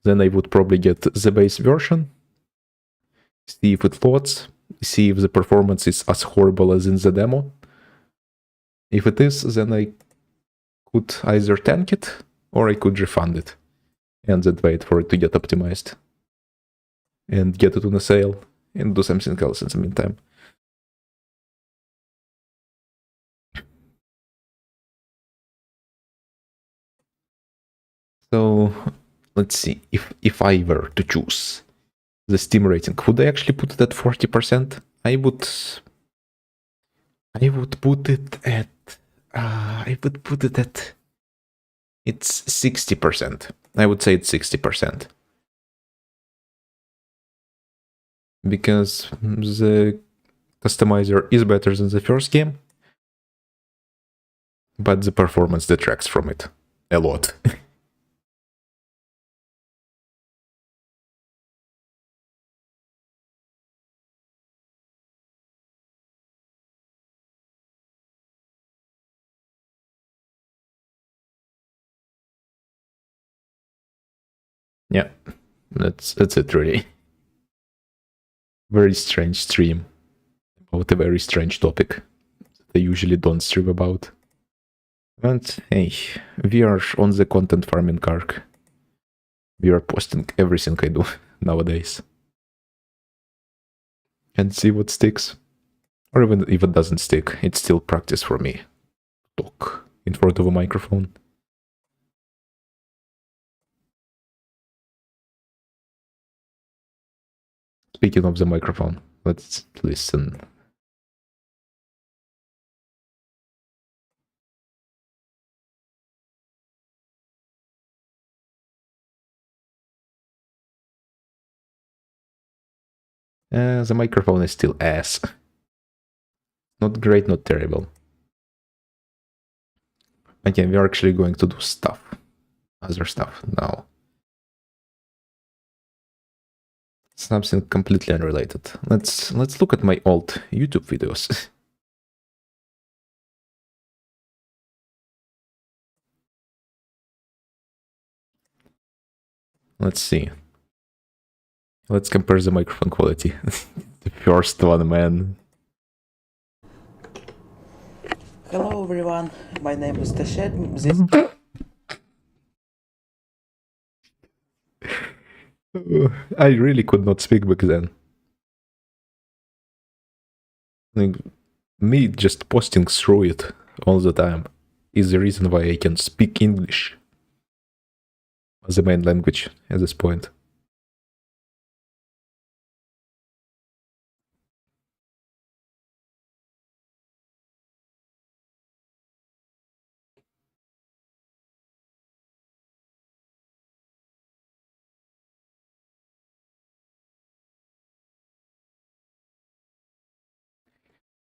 Speaker 1: Then I would probably get the base version, see if it loads, see if the performance is as horrible as in the demo. If it is, then I could either tank it or I could refund it and then wait for it to get optimized and get it on a sale and do something else in the meantime. So let's see, if I were to choose the Steam rating, would I actually put it at 40%? I would put it at it's 60%. I would say it's 60%. Because the customizer is better than the first game, but the performance detracts from it a lot. Yeah, that's it really. Very strange stream about a very strange topic that I usually don't stream about. And hey, we are on the content farming arc. We are posting everything I do nowadays. And see what sticks. Or even if it doesn't stick, it's still practice for me. Talk in front of a microphone. Speaking of the microphone, let's listen. The microphone is still ass. Not great, not terrible. Okay, we're actually going to do stuff. Other stuff now. Something completely unrelated. Let's look at my old YouTube videos. Let's see. Let's compare the microphone quality. The first one, man.
Speaker 4: Hello everyone, my name is Tashed. This
Speaker 1: I really could not speak back then. Like, me just posting through it all the time is the reason why I can speak English as the main language at this point.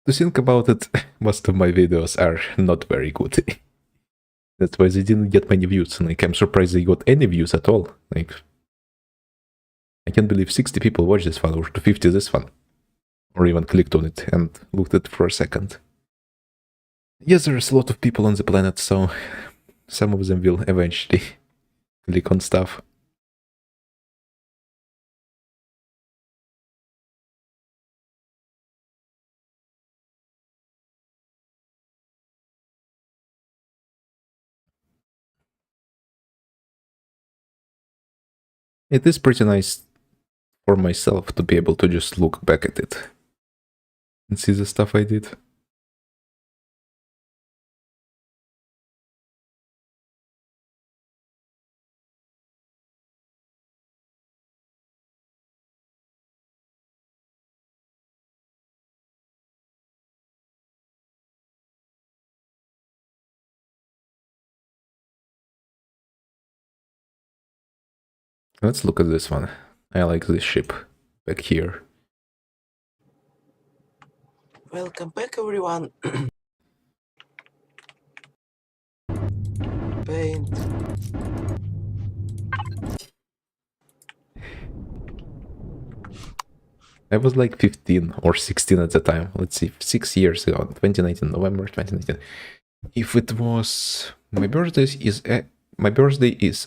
Speaker 1: To think about it, most of my videos are not very good. That's why they didn't get many views. Like, I'm surprised they got any views at all. Like, I can't believe 60 people watched this one, or 50 this one. Or even clicked on it and looked at it for a second. Yes, there's a lot of people on the planet, so some of them will eventually click on stuff. It is pretty nice for myself to be able to just look back at it and see the stuff I did. Let's look at this one. I like this ship back here.
Speaker 4: welcome back everyone. Paint.
Speaker 1: I was like 15 or 16 at the time. Let's see, 6 years ago, 2019, November 2019. If it was my birthday is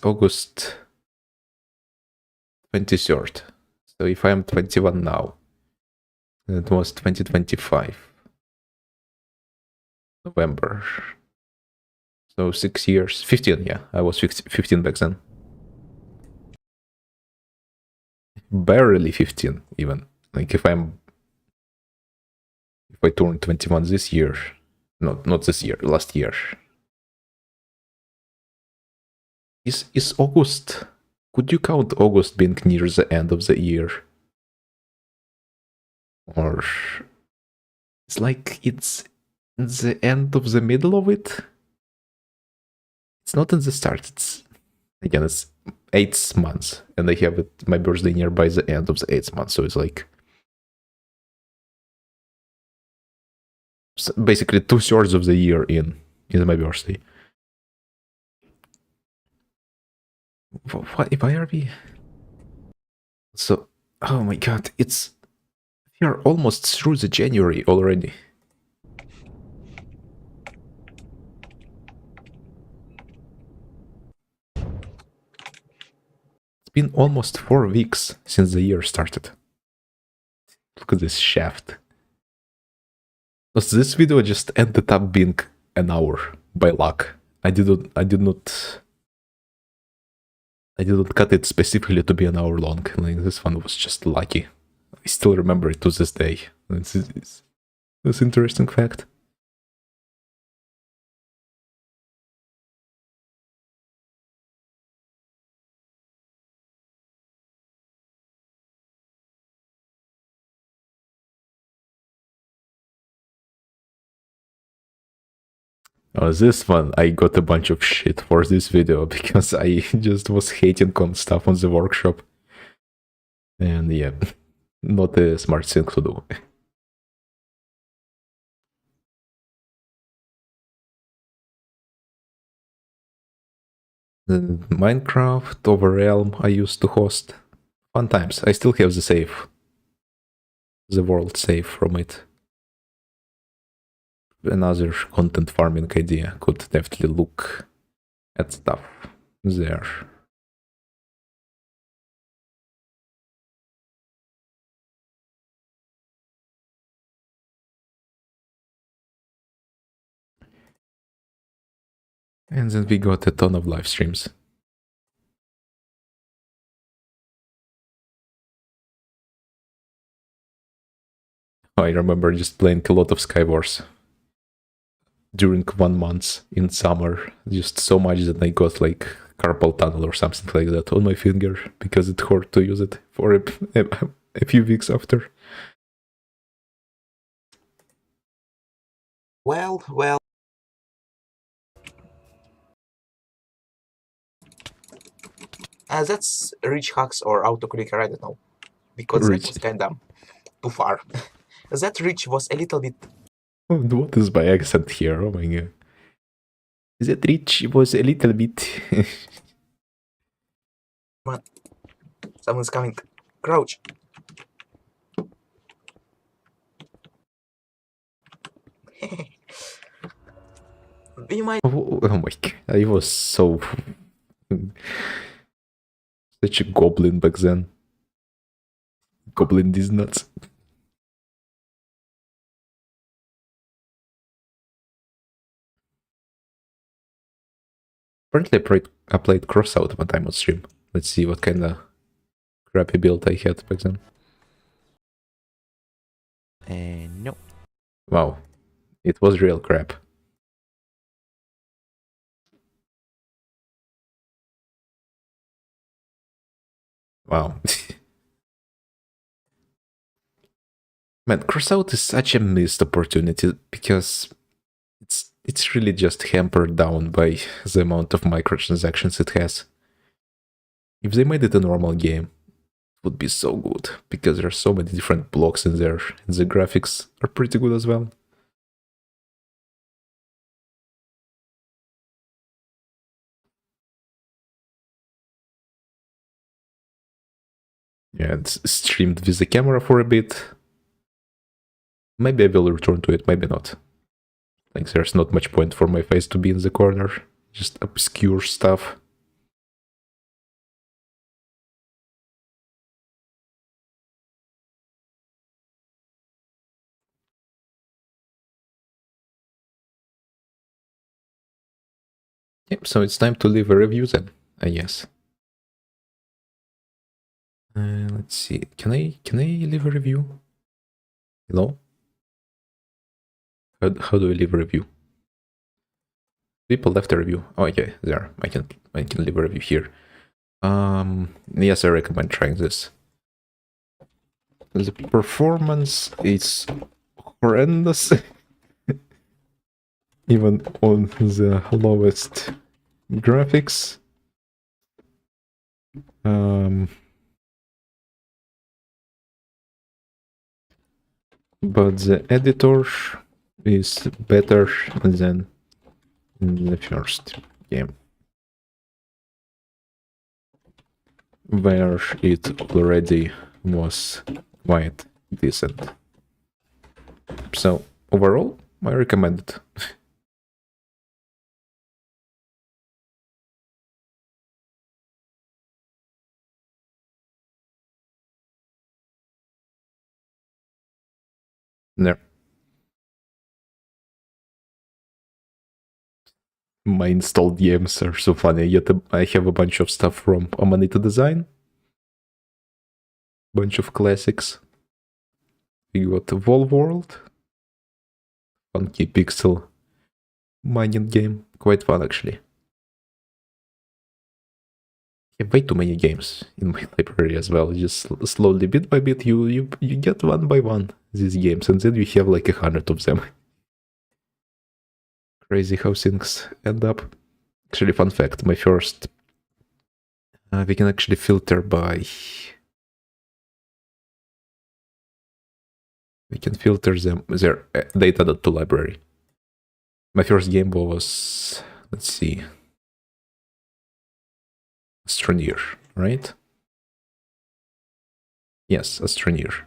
Speaker 1: August 23rd. So if I am 21 now, it was 2025 November. So 6 years, 15. Yeah, I was 15 back then. Barely 15 even. Like if I turn 21 this year, not this year, last year. Is August? Could you count August being near the end of the year? Or it's like it's in the end of the middle of it? It's not in the start, it's 8 months, and I have my birthday nearby the end of the 8th month, so it's like basically 2/3 of the year in my birthday. Why are we so? Oh my god, we are almost through the January already. It's been almost 4 weeks since the year started. Look at this shaft. This video just ended up being an hour by luck. I did not cut it specifically to be an hour long. Like, this one was just lucky. I still remember it to this day. It's an interesting fact. Oh, this one, I got a bunch of shit for this video because I just was hating on stuff on the workshop. And yeah, not a smart thing to do. Minecraft, Overrealm I used to host. Fun times. I still have the save. The world save from it. Another content farming idea. Could definitely look at stuff there. And then we got a ton of live streams. I remember just playing a lot of Skywars during 1 month in summer. Just so much that I got like carpal tunnel or something like that on my finger because it hurt to use it for a few weeks after.
Speaker 5: Well. That's Rich Hacks or Autoclicker, I don't know. Because that
Speaker 1: Rich.
Speaker 5: was kinda too far. That Rich was a little bit.
Speaker 1: Oh, what is my accent here? Oh my god. That Rich was a little bit.
Speaker 5: Someone's coming. Crouch. We might.
Speaker 1: Oh my god. I was so. Such a goblin back then. Goblin is nuts. Apparently I played Crossout one time on stream. Let's see what kind of crappy build I had back then.
Speaker 6: No.
Speaker 1: Wow. It was real crap. Wow. Man, Crossout is such a missed opportunity because it's really just hampered down by the amount of microtransactions it has. If they made it a normal game, it would be so good because there are so many different blocks in there, and the graphics are pretty good as well. Yeah, it's streamed with the camera for a bit. Maybe I will return to it, maybe not. Like, there's not much point for my face to be in the corner. Just obscure stuff. Yep, so it's time to leave a review then, I guess. Let's see. Can I leave a review? Hello? How do I leave a review? People left a review. Oh, okay, there. I can leave a review here. Yes, I recommend trying this. The performance is horrendous. Even on the lowest graphics. But the editor is better than in the first game, where it already was quite decent. So overall, I recommend it. There. My installed games are so funny. Yet I have a bunch of stuff from Amanita Design. Bunch of classics. We got Wall World. Funky pixel mining game. Quite fun, actually. I have way too many games in my library as well. Just slowly, bit by bit, you get one by one these games, and then you have like 100 of them. Crazy how things end up. Actually, fun fact, my first... we can actually filter by... We can filter them, their data to library. My first game was... Let's see... Astroneer, right? Yes, Astroneer.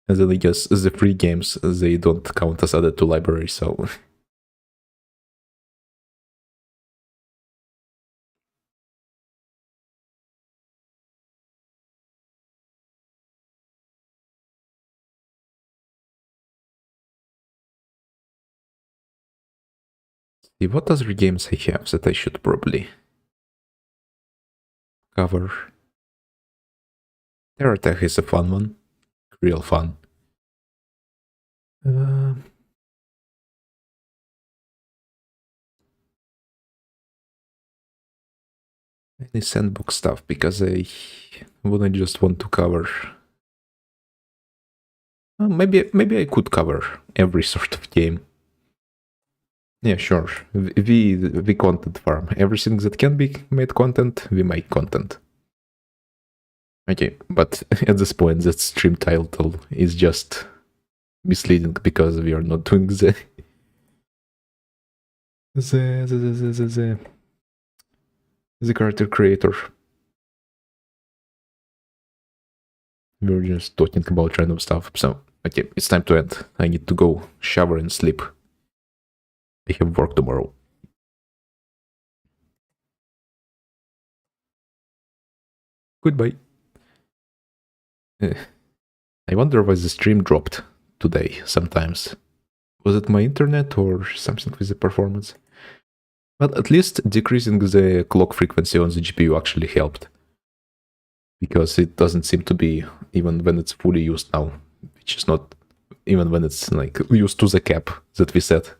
Speaker 1: And then I guess the free games, they don't count as added to library, so... See, what other games I have that I should probably cover? TerraTech is a fun one. Real fun. Any sandbox stuff, because I wouldn't just want to cover... maybe I could cover every sort of game. Yeah, sure. We content farm. Everything that can be made content, we make content. Okay, but at this point, that stream title is just misleading because we are not doing the character creator. We're just talking about random stuff. So, okay, it's time to end. I need to go shower and sleep. I have work tomorrow. Goodbye. I wonder why the stream dropped today sometimes. Was it my internet or something with the performance? But at least decreasing the clock frequency on the GPU actually helped. Because it doesn't seem to be, even when it's fully used now, which is not, even when it's like used to the cap that we set,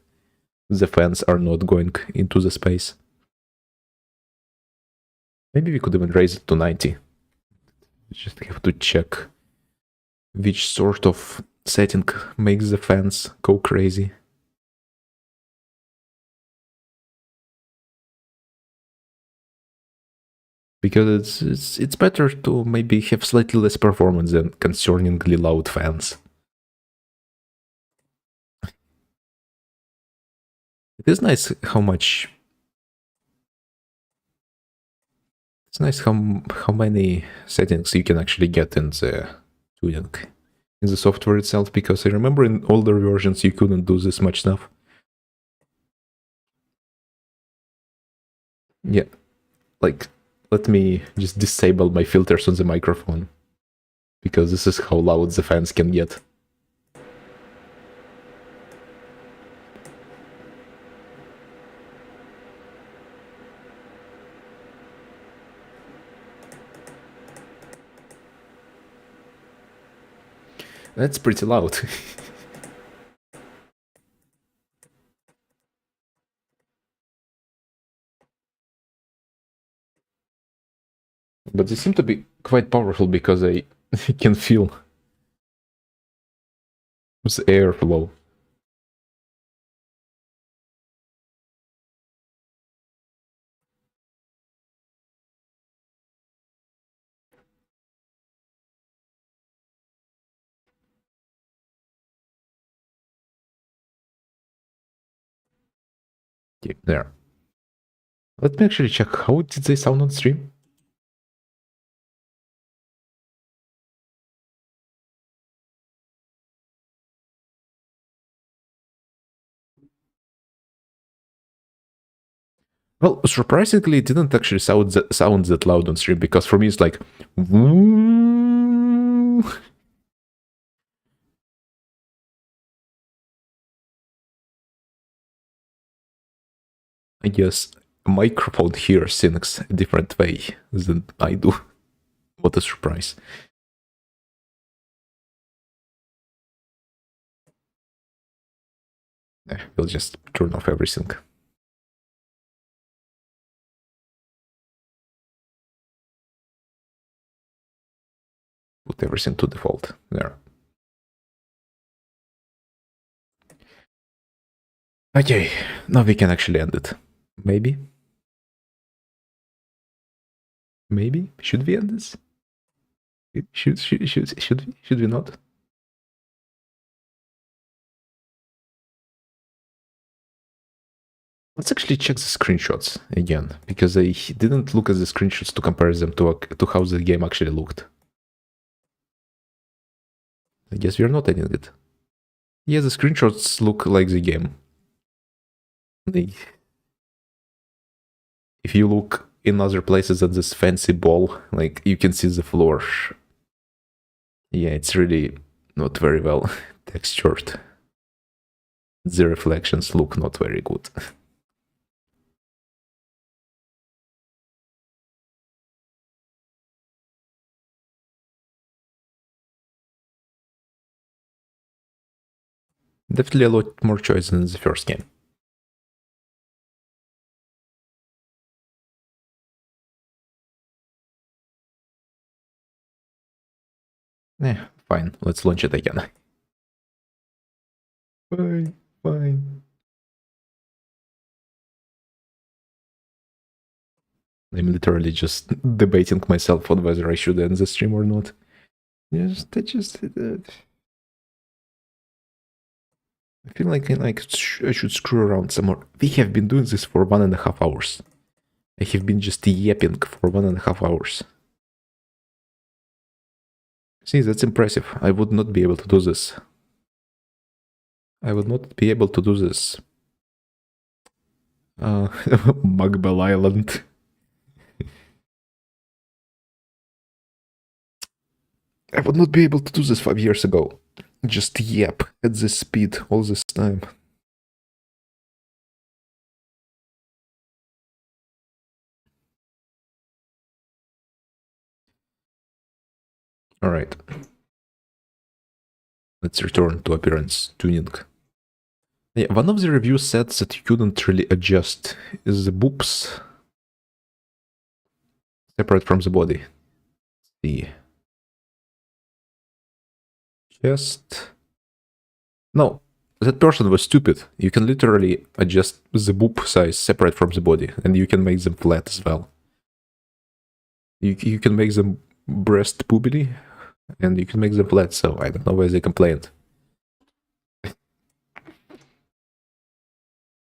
Speaker 1: the fans are not going into the space. Maybe we could even raise it to 90. Just have to check which sort of setting makes the fans go crazy. Because it's better to maybe have slightly less performance than concerningly loud fans. It is nice how much... It's nice how many settings you can actually get in the tuning, in the software itself, because I remember in older versions you couldn't do this much stuff. Yeah, like, let me just disable my filters on the microphone, because this is how loud the fans can get. That's pretty loud. But they seem to be quite powerful because I can feel the airflow. Okay, there. Let me actually check how did they sound on stream. Well, surprisingly, it didn't actually sound that loud on stream, because for me it's like... I guess a microphone hears things a different way than I do. What a surprise. We'll just turn off everything. Put everything to default. There. Okay, now we can actually end it. Maybe? Maybe? Should we end this? Should we not? Let's actually check the screenshots again, because I didn't look at the screenshots to compare them to how the game actually looked. I guess we're not editing it. Yeah, the screenshots look like the game. If you look in other places at this fancy ball, like, you can see the floor. Yeah, it's really not very well textured. The reflections look not very good. Definitely a lot more choice than the first game. Fine, let's launch it again. Fine. I'm literally just debating myself on whether I should end the stream or not. I feel like I should screw around some more. We have been doing this for 1.5 hours. I have been just yapping for 1.5 hours. See, that's impressive. I would not be able to do this. I would not be able to do this. Mugbel Island. I would not be able to do this 5 years ago. Just yap at this speed all this time. Alright. Let's return to appearance tuning. Yeah, one of the reviews said that you couldn't really adjust the boobs separate from the body. See. Chest. No, that person was stupid. You can literally adjust the boob size separate from the body, and you can make them flat as well. You can make them breast boobily, and you can make them flat, so I don't know why they complained.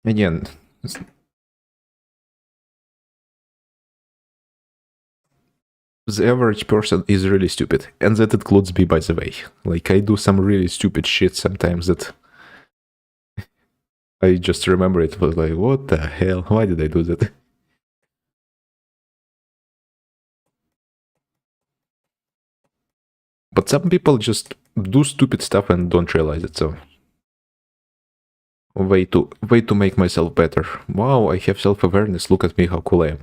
Speaker 1: Again, the average person is really stupid, and that includes me, by the way. Like, I do some really stupid shit sometimes that I just remember it was like, what the hell? Why did I do that? But some people just do stupid stuff and don't realize it, so... Way to make myself better. Wow, I have self-awareness. Look at me, how cool I am.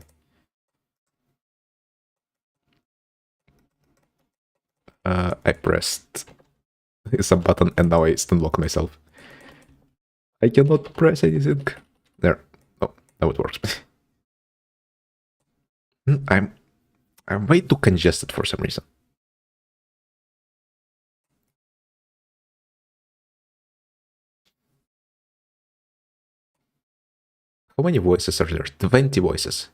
Speaker 1: I pressed some button and now I stunlock myself. I cannot press anything. There. Oh, now it works. I'm way too congested for some reason. How many voices are there? 20 voices.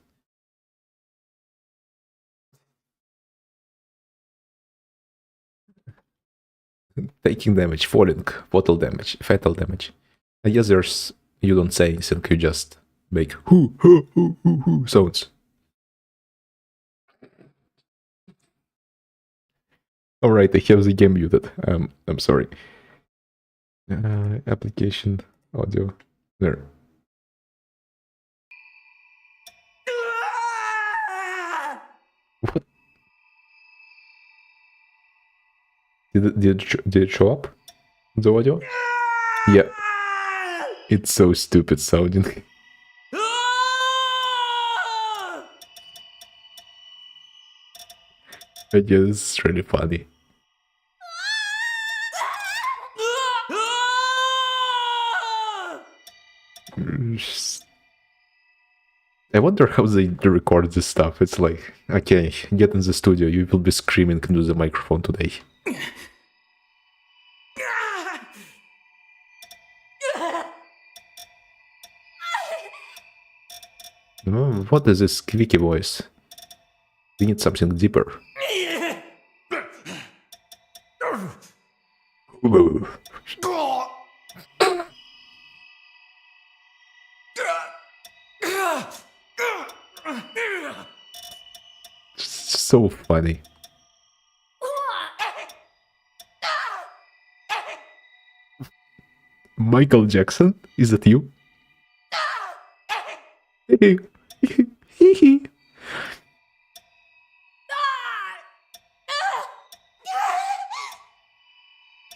Speaker 1: Taking damage, falling, fatal damage. I guess there's... You don't say anything, you just make hoo sounds. Alright, I have the game muted. I'm sorry. Application, audio, there. What? Did it show up? The audio? Yeah. It's so stupid sounding. I guess it's really funny. I wonder how they record this stuff. It's like, okay, get in the studio, you will be screaming into the microphone today. Oh, what is this squeaky voice? We need something deeper. so funny. Michael Jackson, is that you?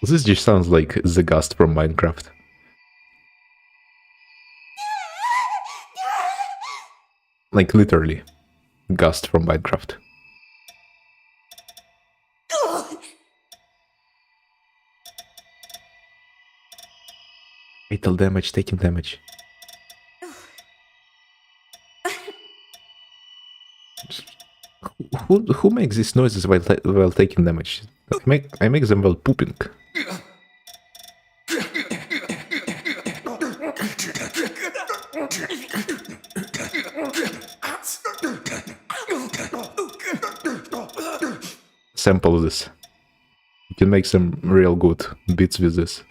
Speaker 1: This just sounds like the Gust from Minecraft. Like literally, Gust from Minecraft. Fatal damage, taking damage. Who makes these noises while taking damage? I make them while pooping. Sample this. You can make some real good beats with this.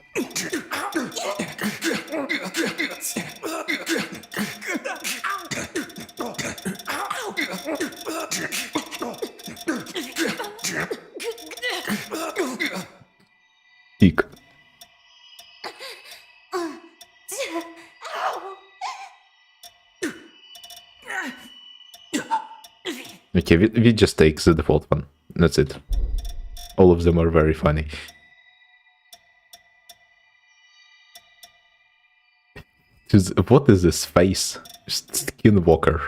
Speaker 1: Peak. Okay, we just take the default one. That's it. All of them are very funny. What is this face? Skinwalker.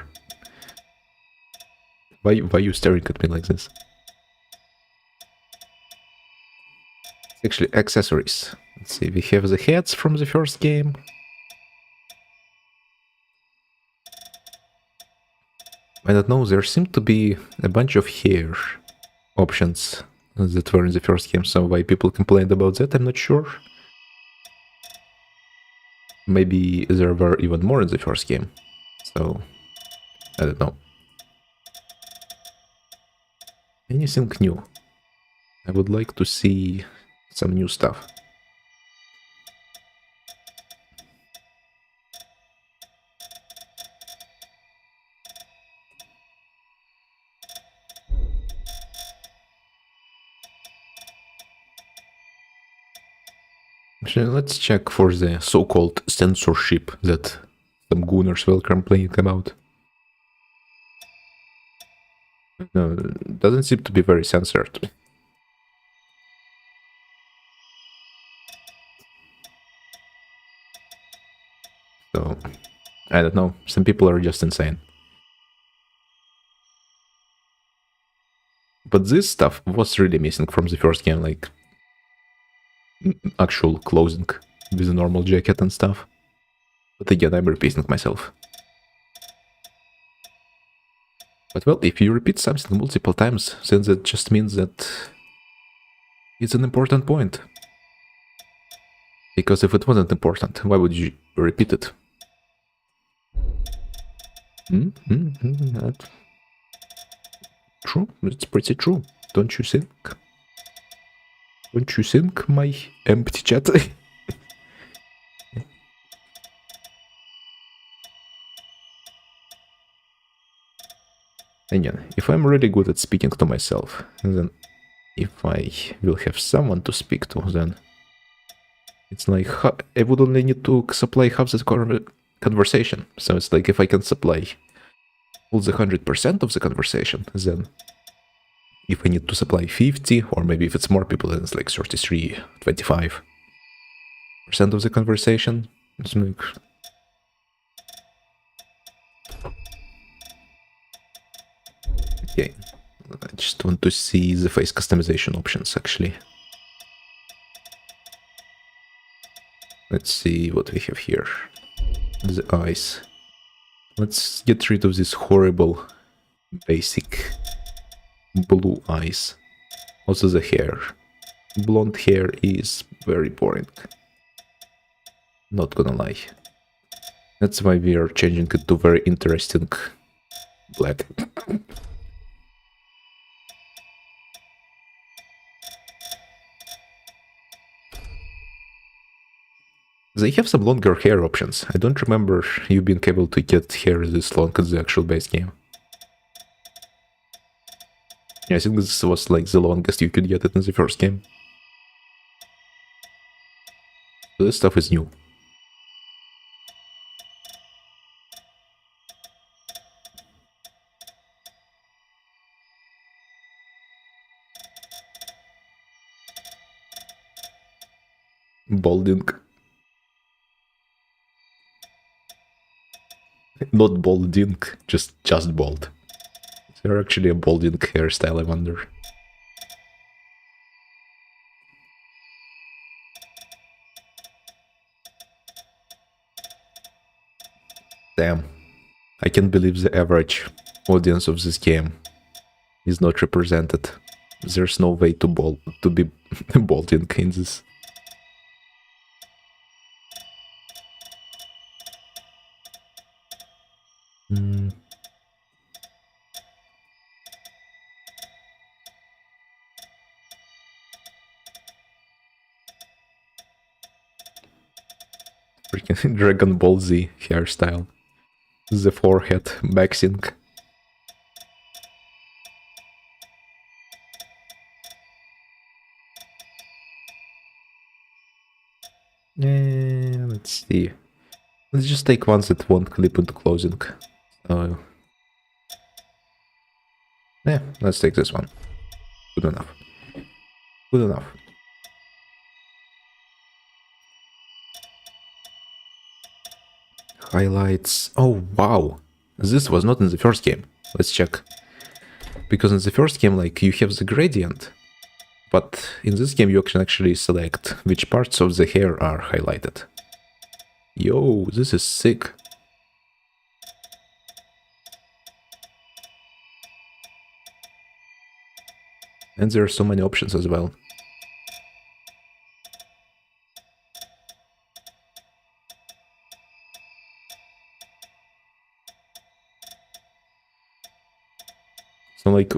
Speaker 1: Why are you staring at me like this? Actually, accessories. Let's see, we have the heads from the first game. I don't know, there seem to be a bunch of hair options that were in the first game, so why people complained about that, I'm not sure. Maybe there were even more in the first game, so I don't know. Anything new? I would like to see some new stuff. Actually, let's check for the so-called censorship that some gooners were complaining about. No, it doesn't seem to be very censored. So, I don't know, some people are just insane. But this stuff was really missing from the first game, like actual clothing with a normal jacket and stuff. But again, I'm repeating myself. But well, if you repeat something multiple times, then that just means that it's an important point. Because if it wasn't important, why would you repeat it? True, it's pretty true, don't you think? Don't you think, my empty chat? Again, if I'm really good at speaking to myself, then if I will have someone to speak to, then it's like I would only need to supply half the conversation. So it's like if I can supply all the 100% of the conversation, then if I need to supply 50, or maybe if it's more people, then it's like 33, 25% of the conversation. It's like... Okay, I just want to see the face customization options, actually. Let's see what we have here. The eyes. Let's get rid of this horrible, basic blue eyes. Also the hair. Blonde hair is very boring. Not gonna lie. That's why we are changing it to very interesting black. They have some longer hair options. I don't remember you being able to get hair this long in the actual base game. I think this was like the longest you could get it in the first game. So this stuff is new. Balding. Not balding, just bald. Is there actually a balding hairstyle, I wonder? Damn. I can't believe the average audience of this game is not represented. There's no way to be balding in this. Freaking Dragon Ball Z hairstyle. The forehead maxing. Let's see. Let's just take ones that won't clip into closing. Yeah, let's take this one. Good enough. Good enough. Highlights. Oh, wow. This was not in the first game. Let's check. Because in the first game, like, you have the gradient. But in this game, you can actually select which parts of the hair are highlighted. Yo, this is sick. And there are so many options as well. So like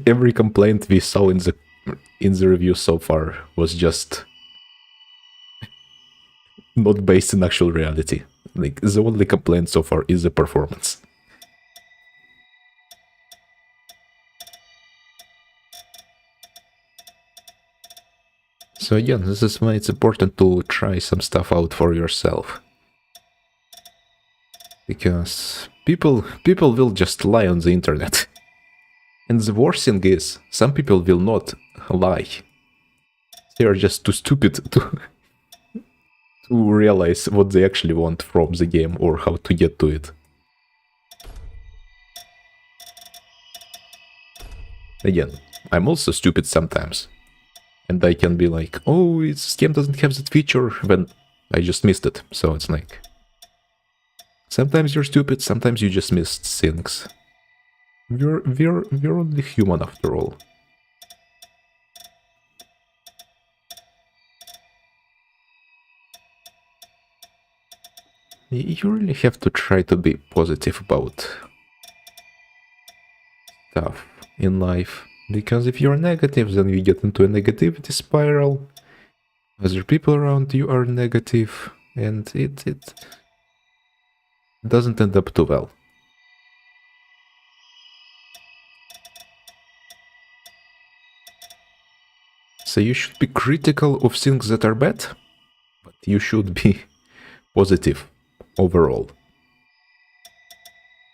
Speaker 1: every complaint we saw in the review so far was just not based in actual reality. Like the only complaint so far is the performance. So again, this is why it's important to try some stuff out for yourself. Because people will just lie on the internet. And the worst thing is, some people will not lie. They are just too stupid to realize what they actually want from the game or how to get to it. Again, I'm also stupid sometimes. And I can be like, oh, this game doesn't have that feature, when I just missed it. So it's like, sometimes you're stupid, sometimes you just missed things. We're only human after all. You really have to try to be positive about stuff in life. Because if you're negative, then you get into a negativity spiral. Other people around you are negative, and it doesn't end up too well. So you should be critical of things that are bad, but you should be positive overall.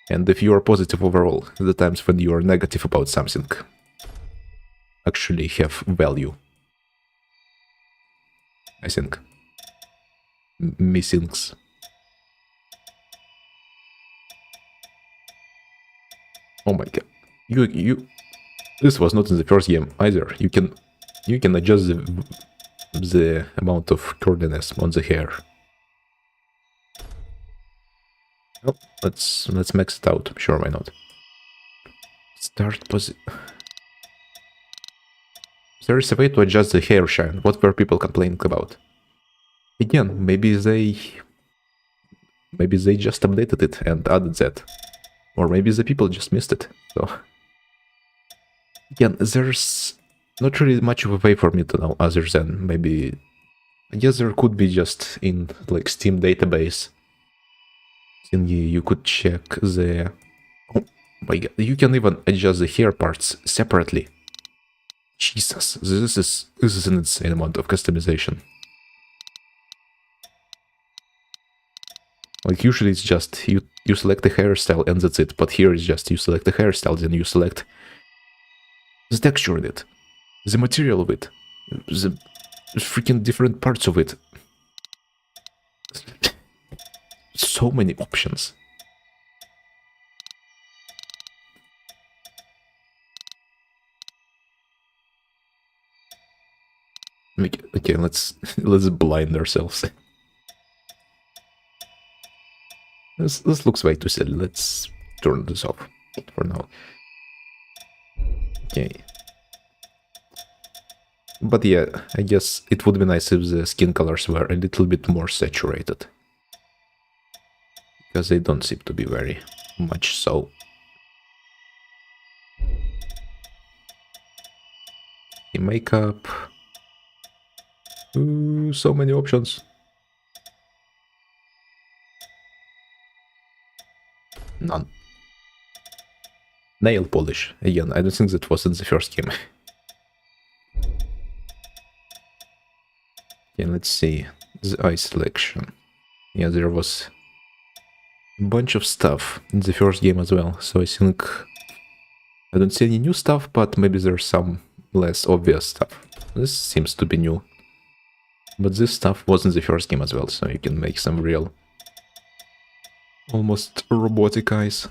Speaker 1: And if you are positive overall, the times when you are negative about something actually have value. I think. Missings. Oh my god. You this was not in the first game either. You can adjust the amount of curliness on the hair. Oh, let's max it out. Sure, why not? Start position. There is a way to adjust the hair shine. What were people complaining about? Again, maybe they just updated it and added that. Or maybe the people just missed it. So again, there's not really much of a way for me to know other than maybe, I guess there could be just in like Steam database thingy, you could check the, oh, my god, you can even adjust the hair parts separately. Jesus, this is an insane amount of customization. Like usually it's just you select the hairstyle and that's it, but here it's just you select the hairstyle, then you select the texture of it, the material of it, the freaking different parts of it. So many options. Okay, let's blind ourselves. This looks way too silly. Let's turn this off for now. Okay. But yeah, I guess it would be nice if the skin colors were a little bit more saturated. Because they don't seem to be very much so. The makeup. Ooh, so many options. None. Nail polish. Again, I don't think that was in the first game. Okay, let's see. The eye selection. Yeah, there was a bunch of stuff in the first game as well. So I think I don't see any new stuff, but maybe there's some less obvious stuff. This seems to be new. But this stuff was in the first game as well, so you can make some real, almost robotic eyes.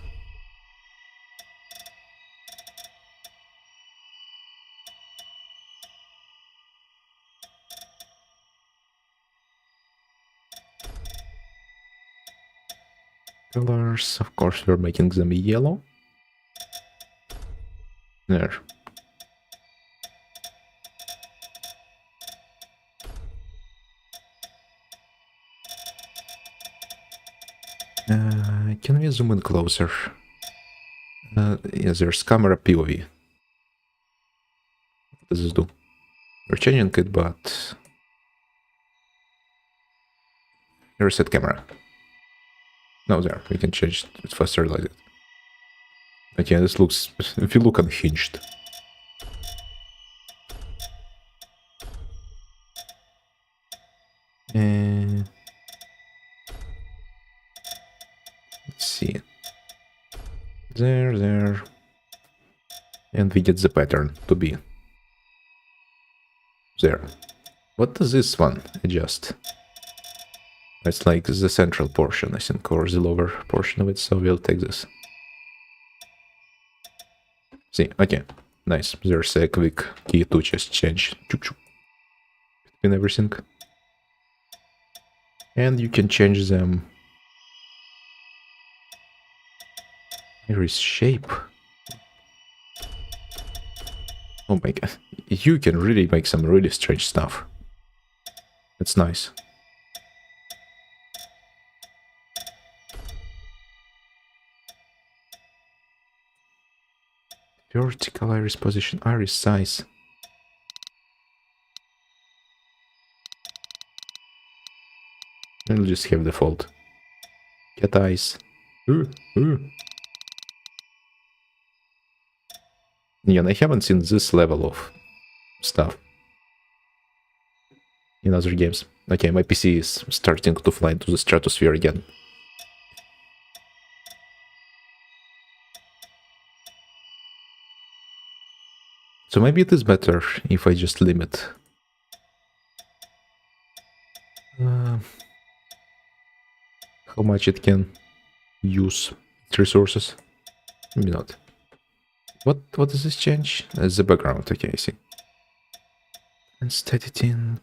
Speaker 1: Colors, of course, we're making them yellow. There. Can we zoom in closer? Yeah, there's camera POV. What does this do? We're changing it, but... reset camera. No, there, we can change it faster like that. Okay, this looks... if you look unhinged. Let's see. There. And we get the pattern to be there. What does this one adjust? It's like the central portion, I think, or the lower portion of it, so we'll take this. See, okay, nice. There's a quick key to just change between everything. And you can change them. Iris shape. Oh my god, you can really make some really strange stuff. That's nice. Vertical iris position, iris size. I'll just have default. Cat eyes. Yeah, I haven't seen this level of stuff in other games. Okay, my PC is starting to fly into the stratosphere again. So maybe it is better if I just limit how much it can use its resources. Maybe not. What does this change? The background, okay, I see. Instant editing.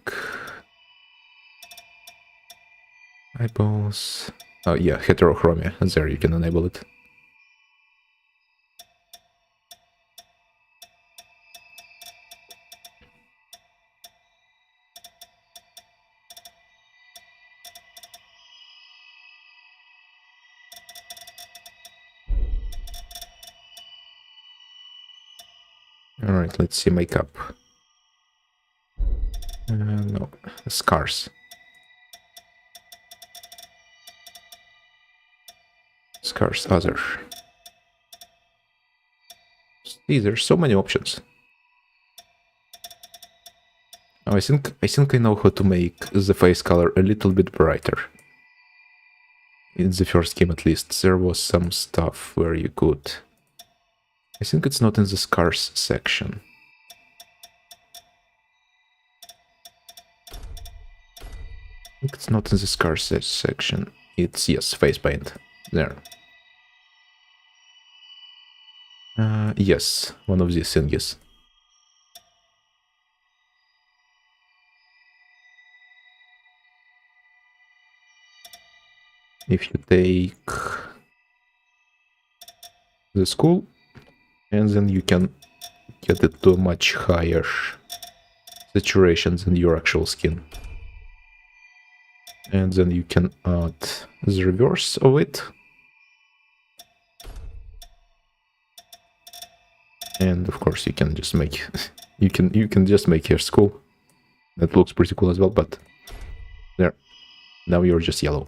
Speaker 1: Eyeballs. Oh yeah, heterochromia. There you can enable it. Alright, let's see makeup. No, scars. Scars, other. See, there's so many options. Oh, I think I know how to make the face color a little bit brighter. In the first game at least, there was some stuff where you could... I think it's not in the scars section. I think it's not in the scars section. It's, yes, face paint. There. Yes, one of these things. If you take the school, and then you can get it to a much higher saturation than your actual skin. And then you can add the reverse of it. And of course you can just make you can just make your skull. That looks pretty cool as well, but there. Now you're just yellow.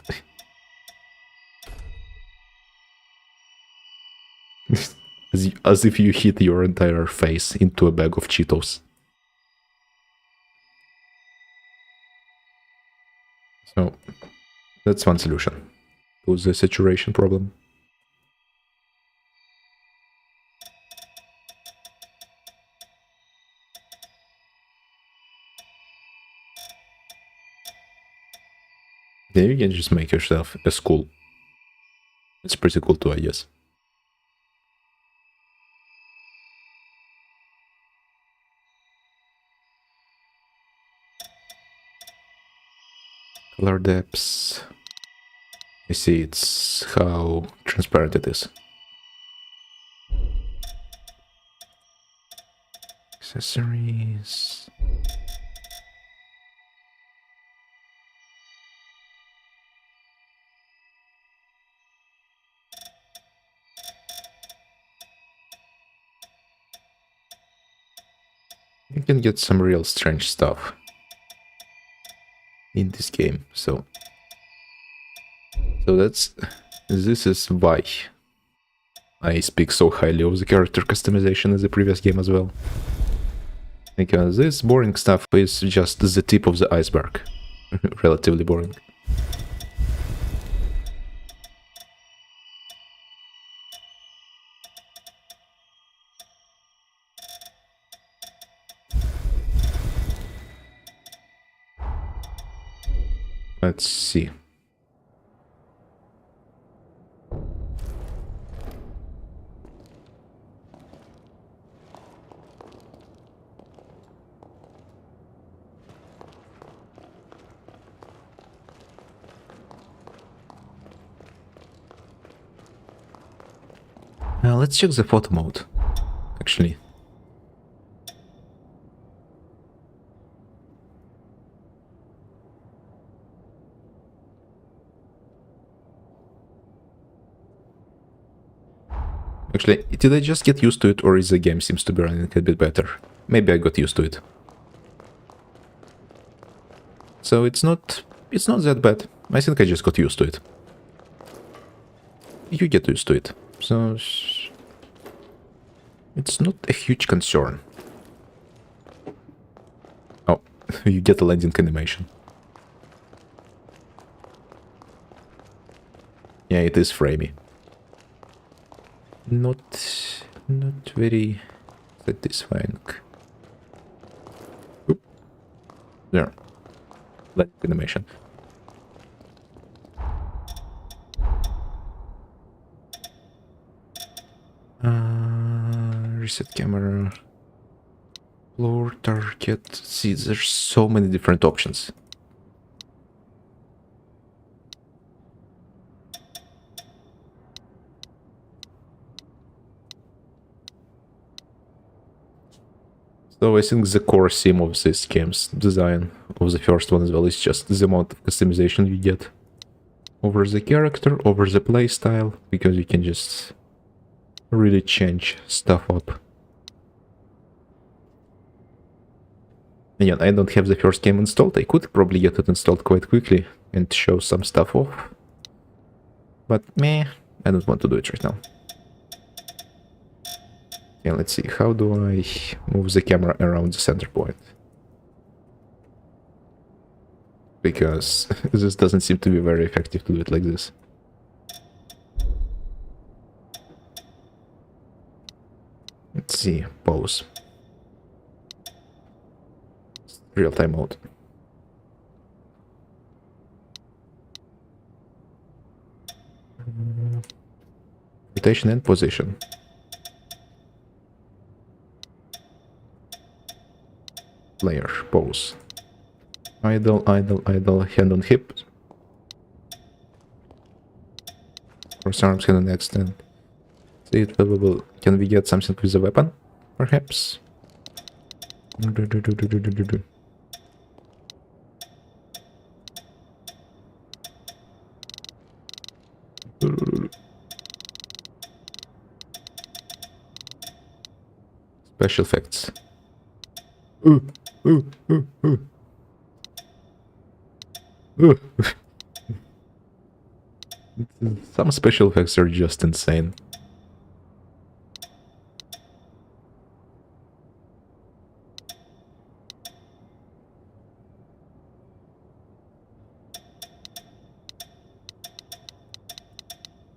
Speaker 1: As if you hit your entire face into a bag of Cheetos. So that's one solution to the saturation problem. Then you can just make yourself a skull. It's pretty cool too, I guess. Color depths. I see it's how transparent it is. Accessories. You can get some real strange stuff in this game, so this is why I speak so highly of the character customization in the previous game as well, because this boring stuff is just the tip of the iceberg. Relatively boring. Let's see. Let's check the photo mode, actually. Actually, did I just get used to it, or is the game seems to be running a bit better? Maybe I got used to it. So it's not that bad. I think I just got used to it. You get used to it. So it's not a huge concern. Oh, you get a landing animation. Yeah, it is framey. Not very satisfying. Oop. There. Landing animation. Reset camera. Floor target. See, there's so many different options. So I think the core theme of this game's design, of the first one as well, is just the amount of customization you get over the character, over the playstyle, because you can just really change stuff up. Again, I don't have the first game installed. I could probably get it installed quite quickly and show some stuff off. But meh, I don't want to do it right now. Okay, let's see. How do I move the camera around the center point? Because this doesn't seem to be very effective to do it like this. Let's see. Pause. Real-time mode. Rotation and position. Player. Pose. Idle, idle, idle. Hand on hip. Cross arms, hand on extend. See it available. Can we get something with the weapon? Perhaps? Special effects. Ooh, ooh, ooh, ooh. Ooh. Some special effects are just insane.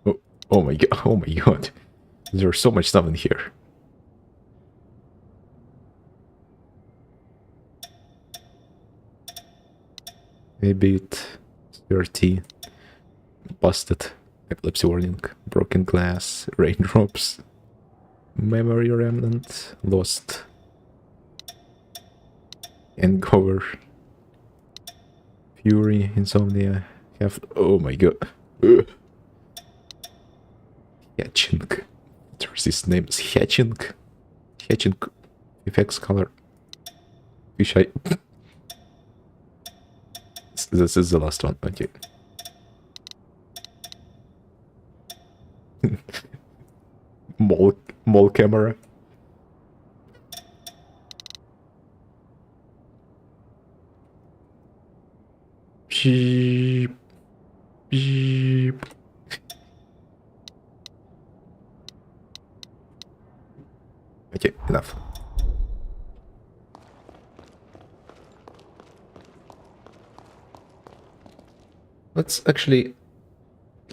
Speaker 1: Oh, oh my god, oh my god. There's so much stuff in here. Maybe it 30. Busted. Epilepsy warning. Broken glass. Raindrops. Memory remnant. Lost. Hangover. Fury. Insomnia. Have. Oh my god. Ugh. Hatching. There's this name is Hatching. Hatching. Effects color. Wish I. This is the last one. Okay. Mall camera. Beep. Beep. Okay, enough. Let's actually...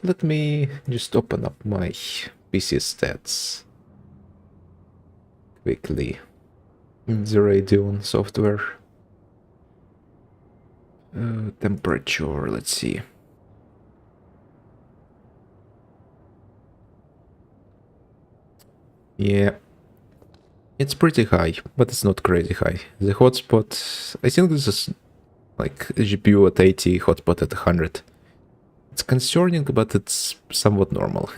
Speaker 1: Let me just open up my PC stats quickly in the Radeon software. Temperature, let's see. Yeah, it's pretty high, but it's not crazy high. The hotspot, I think this is like GPU at 80, hotspot at 100. It's concerning, but it's somewhat normal.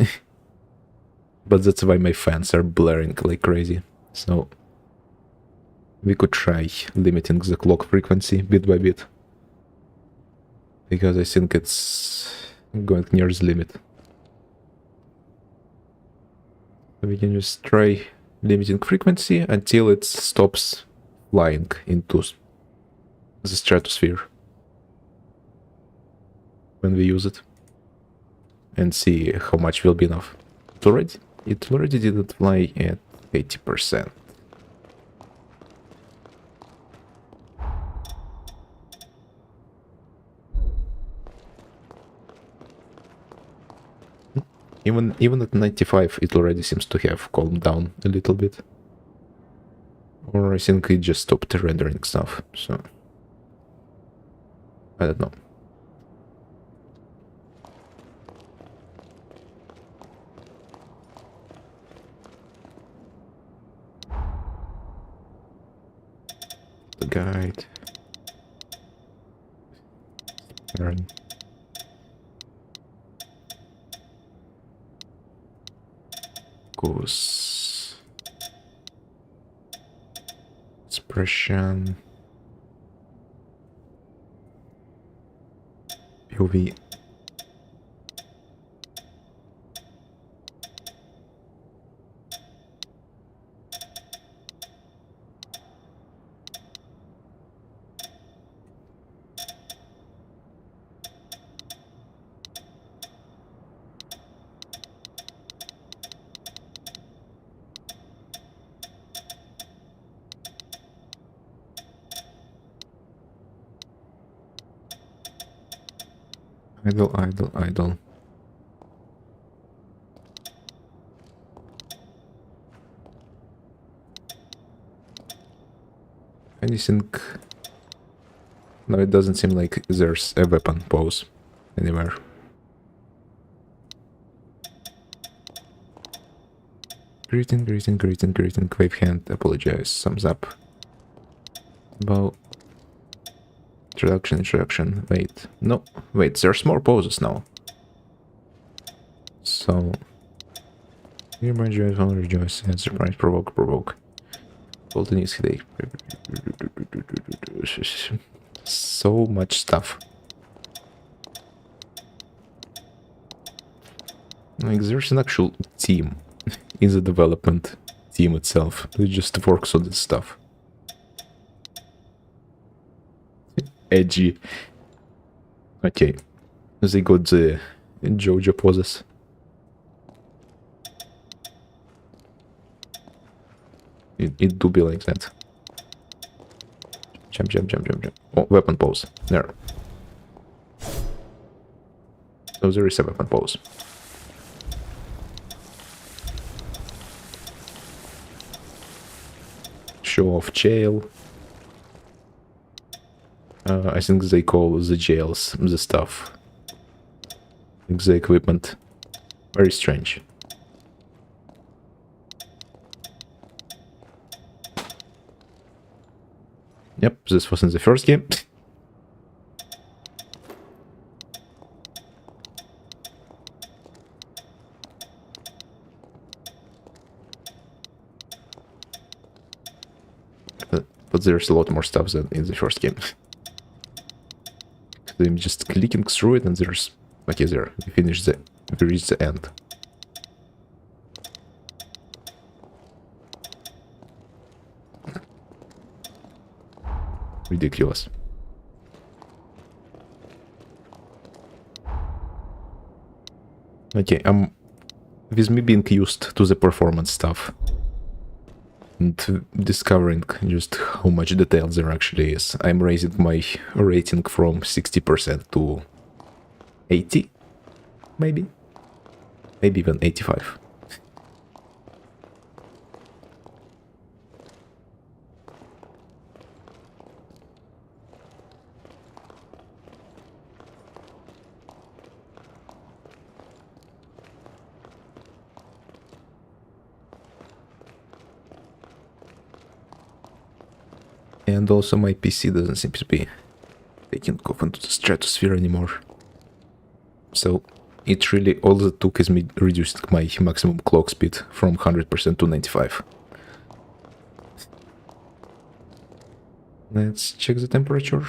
Speaker 1: But that's why my fans are blaring like crazy. So we could try limiting the clock frequency bit by bit. Because I think it's going near the limit. So we can just try limiting frequency until it stops flying into the stratosphere when we use it, and see how much will be enough. It already didn't fly at 80%. Even at 95, it already seems to have calmed down a little bit. Or I think it just stopped rendering stuff, so I don't know. The guide. Turn. Goes. Expression. POV. Idle, idle, idle. Anything? No, it doesn't seem like there's a weapon pose anywhere. Greeting, greeting, greeting, greeting, wave hand, apologize, thumbs up. Bow. Introduction, introduction, wait. No, wait, there's more poses now. So... Hereby rejoice, honor, rejoice, and surprise, provoke, provoke. Golden is headache. So much stuff. Like, there's an actual team in the development team itself that just works on this stuff. Edgy. Okay. They got the JoJo poses. It do be like that. Jump, jump, jump, jump, jump. Oh, weapon pose. There. So there is a weapon pose. Show off jail. I think they call the jails the stuff. Like the equipment. Very strange. Yep, this was in the first game. But there's a lot more stuff than in the first game. I'm just clicking through it and there's... Okay, there. We reach the end. Ridiculous. Okay, with me being used to the performance stuff and discovering just how much detail there actually is, I'm raising my rating from 60% to 80, maybe even 85. And also my PC doesn't seem to be taking off into the stratosphere anymore. So it really, all that took is me reducing my maximum clock speed from 100% to 95. Let's check the temperature.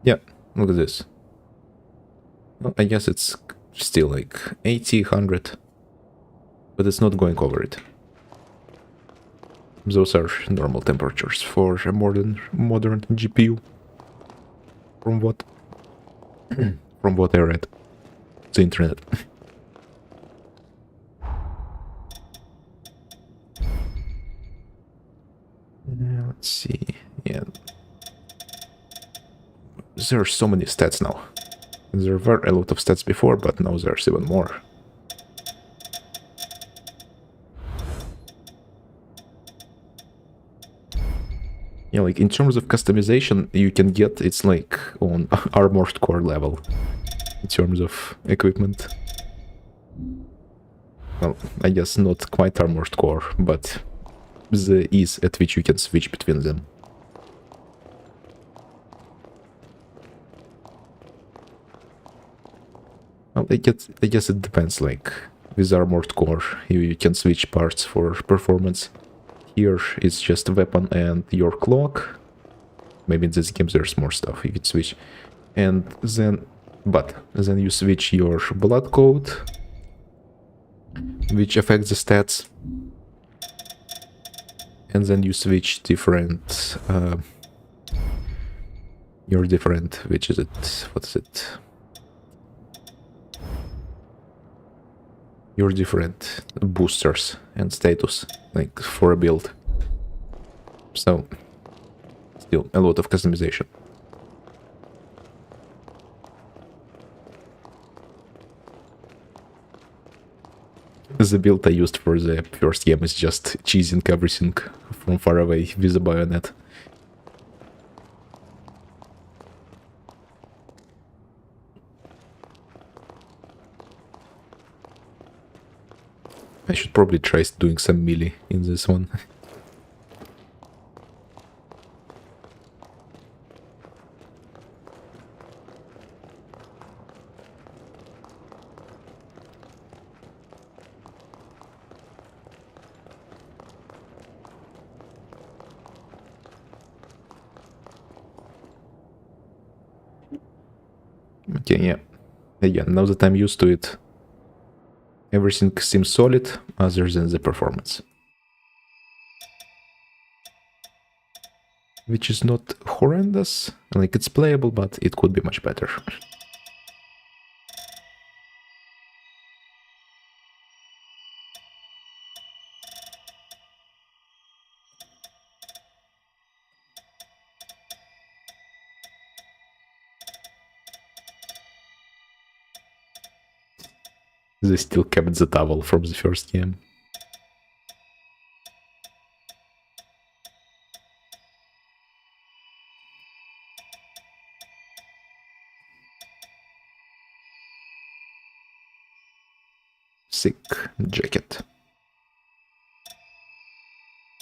Speaker 1: Yeah, look at this. Well, I guess it's still like 80, 100, but it's not going over it. Those are normal temperatures for a modern GPU. From what I read, the internet. Let's see. Yeah, there are so many stats now. There were a lot of stats before, but now there's even more. Yeah, like in terms of customization, you can get it's like on Armored Core level in terms of equipment. Well, I guess not quite Armored Core, but the ease at which you can switch between them. Well, I guess it depends. Like with Armored Core, you can switch parts for performance. Here it's just a weapon and your clock. Maybe in this game there's more stuff you can switch. And then, but then you switch your blood code, which affects the stats. And then you switch different, your different, which is it, what is it? Your different boosters and status, like for a build. So, still a lot of customization. The build I used for the first game is just cheesing everything from far away with a bayonet. I should probably try doing some melee in this one. Okay, yeah. Again, now that I'm used to it, everything seems solid other than the performance. Which is not horrendous. Like, it's playable, but it could be much better. They still kept the towel from the first game. Sick jacket.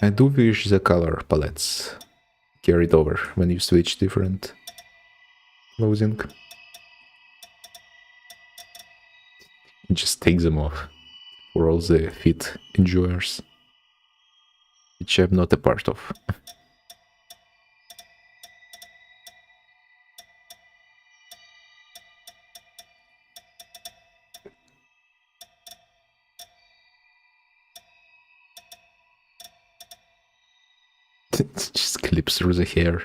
Speaker 1: I do wish the color palettes carried over when you switch different clothing. Just take them off for all the fit enjoyers, which I'm not a part of. It just clips through the hair.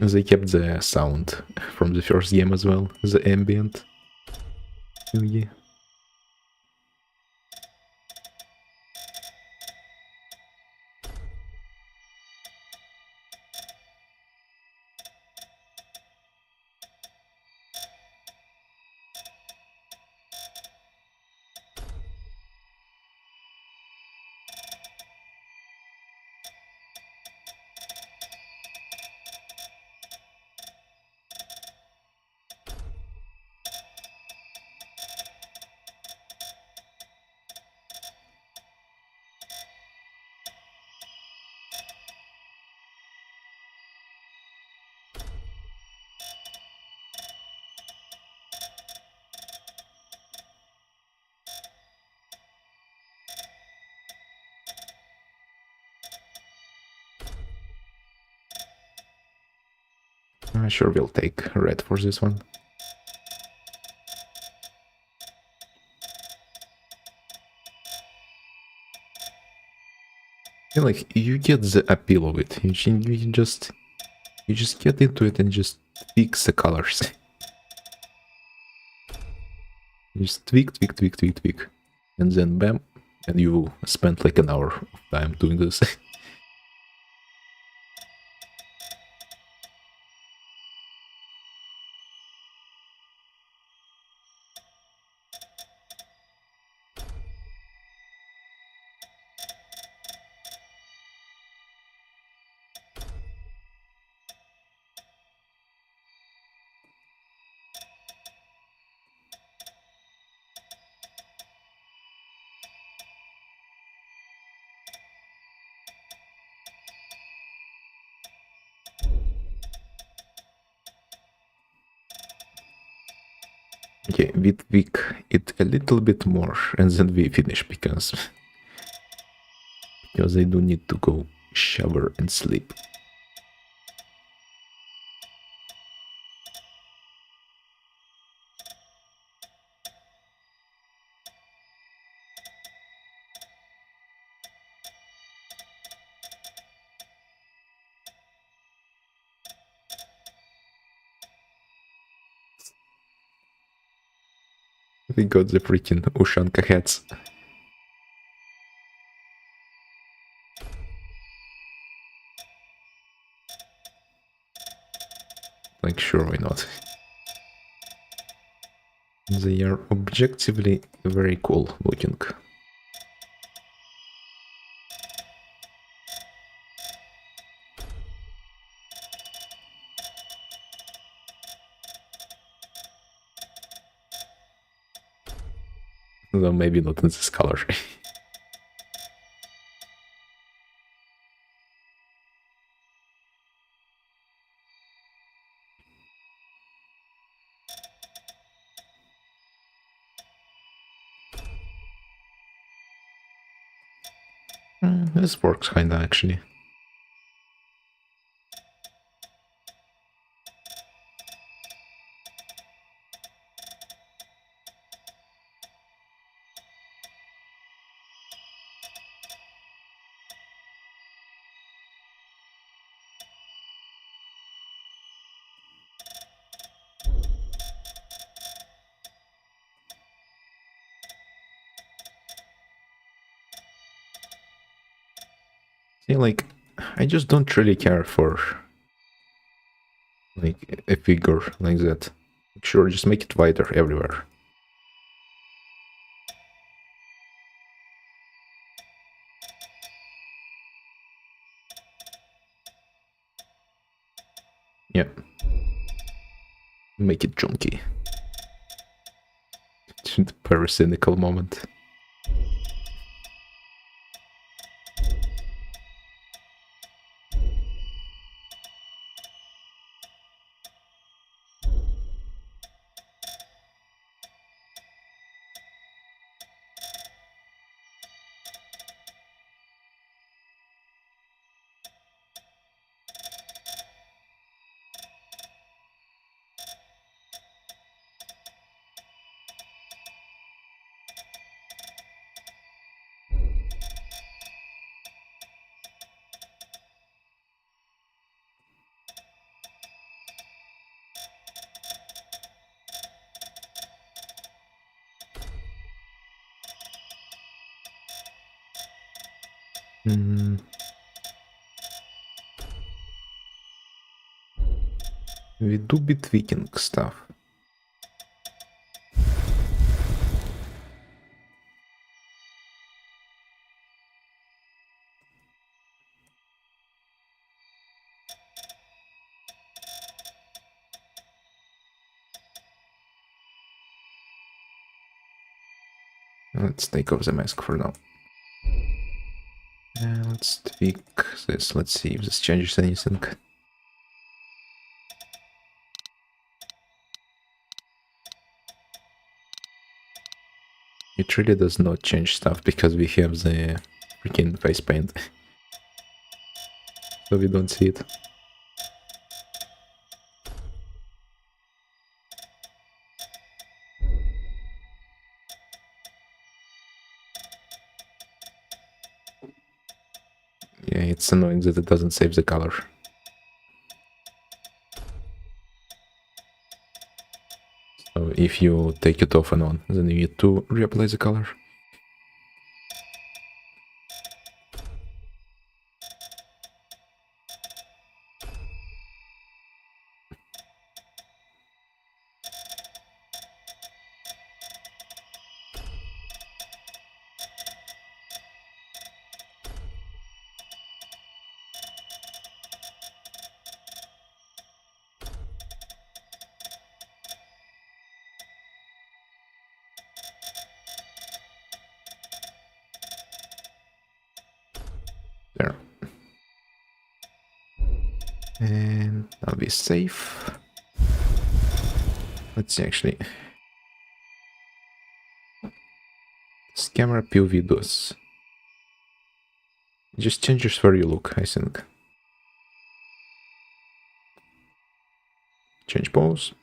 Speaker 1: They kept the sound from the first game as well, the ambient thingy. Sure, we'll take red for this one. Yeah, like, you get the appeal of it. You just get into it and just tweak the colors. You just tweak, tweak, tweak, tweak, tweak. And then bam, and you spent like an hour of time doing this. Okay, we tweak it a little bit more and then we finish because I do need to go shower and sleep. We got the freaking Ushanka hats. Like, sure, why not? They are objectively very cool looking. Though maybe not in this color. This works kinda actually. See, like, I just don't really care for like a figure like that. Sure, just make it wider everywhere. Yeah. Make it chunky. The paracynical moment. We do be tweaking stuff. Let's take off the mask for now. Let's tweak this. Let's see if this changes anything. It really does not change stuff because we have the freaking face paint. So we don't see it. Yeah, it's annoying that it doesn't save the color. So if you take it off and on, then you need to reapply the color. There. And now be safe. Let's see actually. This camera POV does. It just changes where you look, I think. Change pose.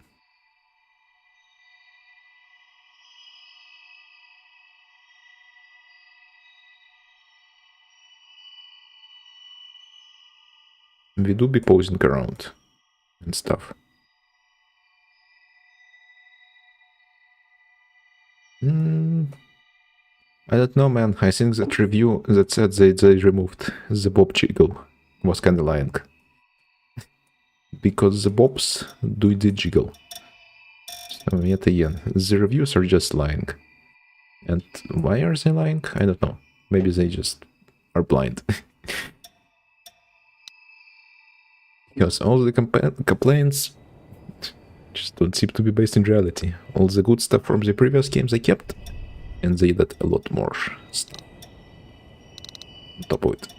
Speaker 1: We do be posing around and stuff. I don't know, man. I think that review that said they removed the bob jiggle was kinda lying. Because the bobs do the jiggle. So yet again, the reviews are just lying. And why are they lying? I don't know. Maybe they just are blind. Because all the complaints just don't seem to be based in reality. All the good stuff from the previous games they kept, and they did a lot more stuff on top of it.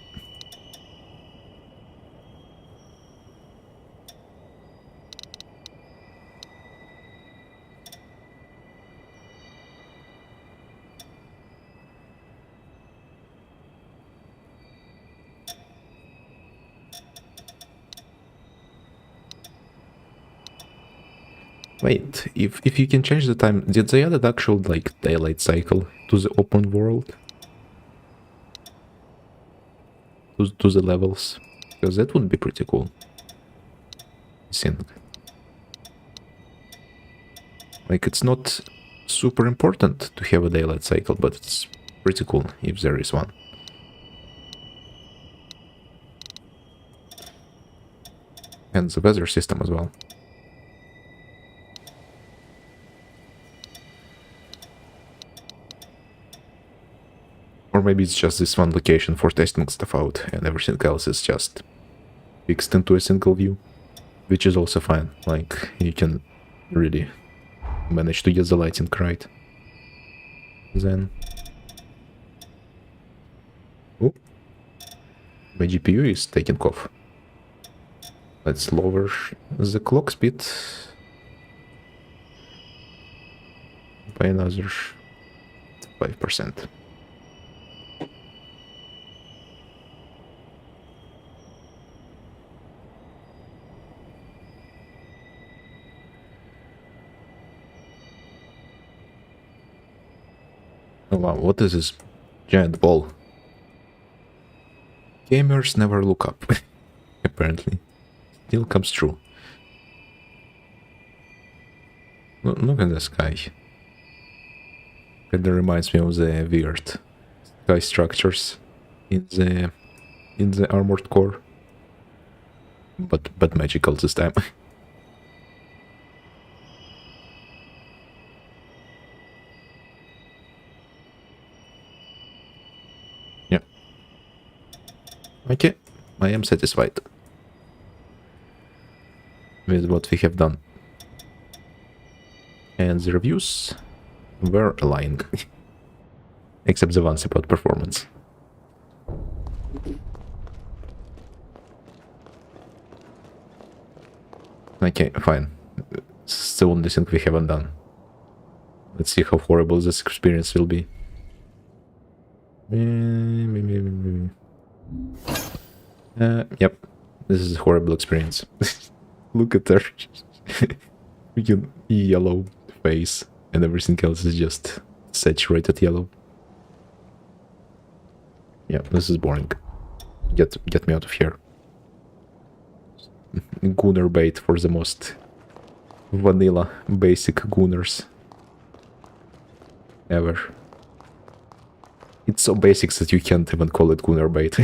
Speaker 1: Wait, if you can change the time, did they add an actual like daylight cycle to the open world? To the levels? Because that would be pretty cool. I think. Like, it's not super important to have a daylight cycle, but it's pretty cool if there is one. And the weather system as well. Or maybe it's just this one location for testing stuff out, and everything else is just fixed into a single view, which is also fine. Like, you can really manage to get the lighting right. Then... oh, my GPU is taking off. Let's lower the clock speed by another 5%. Oh wow, what is this giant ball? Gamers never look up, apparently. Still comes true. Look at the sky. Kinda reminds me of the weird sky structures in the Armored Core. But magical this time. Okay, I am satisfied with what we have done. And the reviews were lying. Except the ones about performance. Okay, fine. It's the only thing we haven't done. Let's see how horrible this experience will be. Yep, this is a horrible experience. Look at her freaking yellow face, and everything else is just saturated yellow. Yeah, this is boring. Get me out of here. Gunner bait for the most vanilla basic Gunners ever. It's so basic that you can't even call it Gunner bait.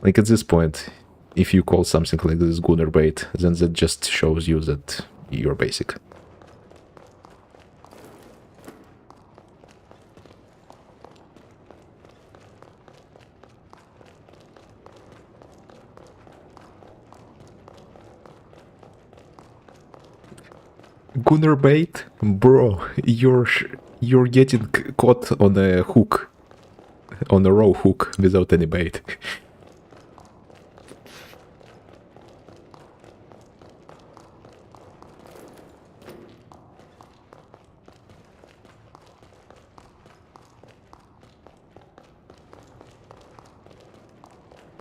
Speaker 1: Like, at this point, if you call something like this Gunner bait, then that just shows you that you're basic. Gunner bait? Bro, you're getting caught on a hook. On a raw hook without any bait.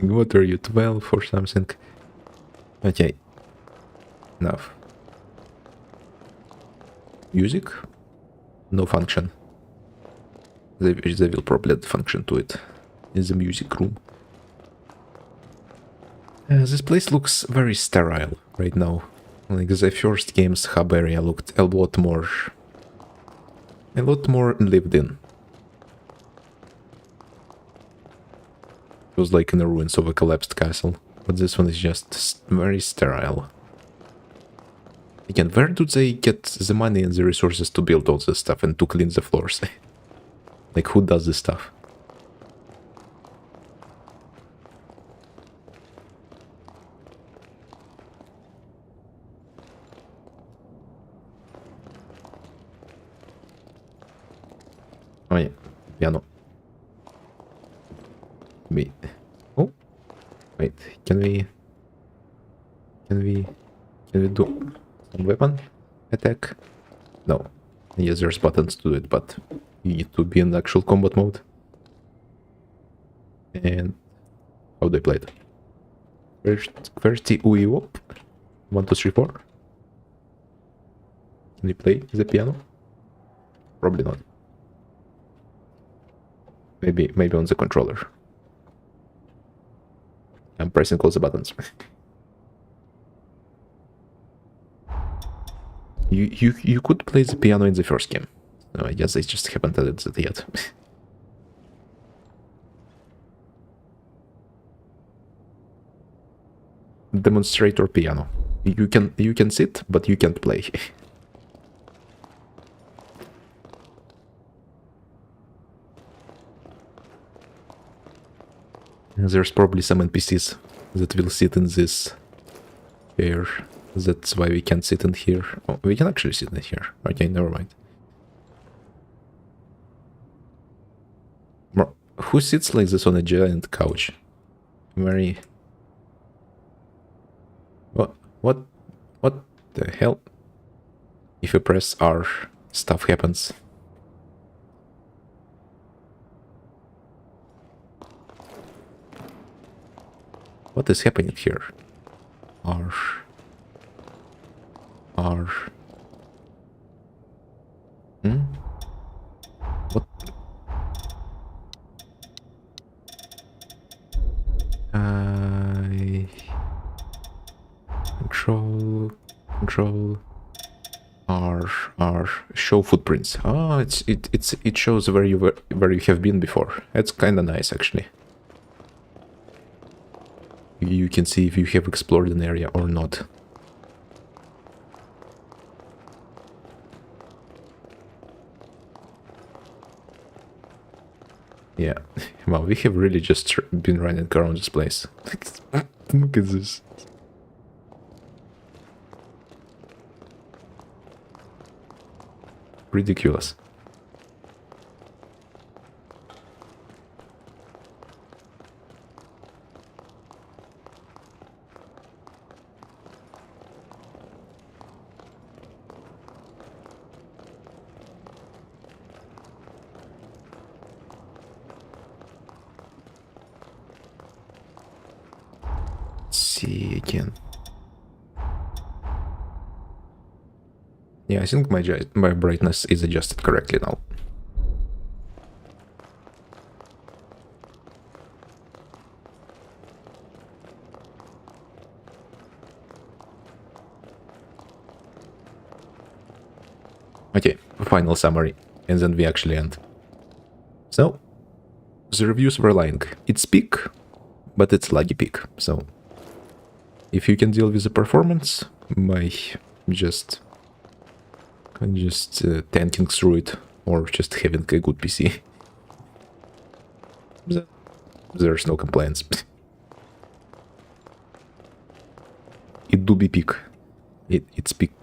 Speaker 1: What are you, 12 or something? Okay. Enough. Music? No function. They will probably add function to it in the music room. This place looks very sterile right now. Like, the first game's hub area looked a lot more A lot more lived in. It was like in the ruins of a collapsed castle, but this one is just very sterile. Again, where do they get the money and the resources to build all this stuff and to clean the floors? Like, who does this stuff? Oh yeah, piano. Wait. Oh, wait. Can we do some weapon attack? No. Yes, there's buttons to do it, but you need to be in actual combat mode. And how do I play it? Where's the UI whoop? 1, 2, 3, 4. Can we play the piano? Probably not. Maybe on the controller. I'm pressing all the buttons. You could play the piano in the first game. No, I guess they just haven't added that yet. Demonstrator piano. You can sit, but you can't play. There's probably some NPCs that will sit in this chair. That's why we can't sit in here. Oh, we can actually sit in here. Okay, never mind. Who sits like this on a giant couch? Very... What the hell? If you press R, stuff happens. What is happening here? R. What? Control R, show footprints. Oh, it shows where you have been before. That's kind of nice, actually. You can see if you have explored an area or not. Yeah, well, we have really just been running around this place. Look at this. Ridiculous. See again. Yeah, I think my brightness is adjusted correctly now. Okay, final summary, and then we actually end. So, the reviews were lying. It's peak, but it's laggy peak, so if you can deal with the performance by just tanking through it, or just having a good PC, there's no complaints. It do be peak. It's peak.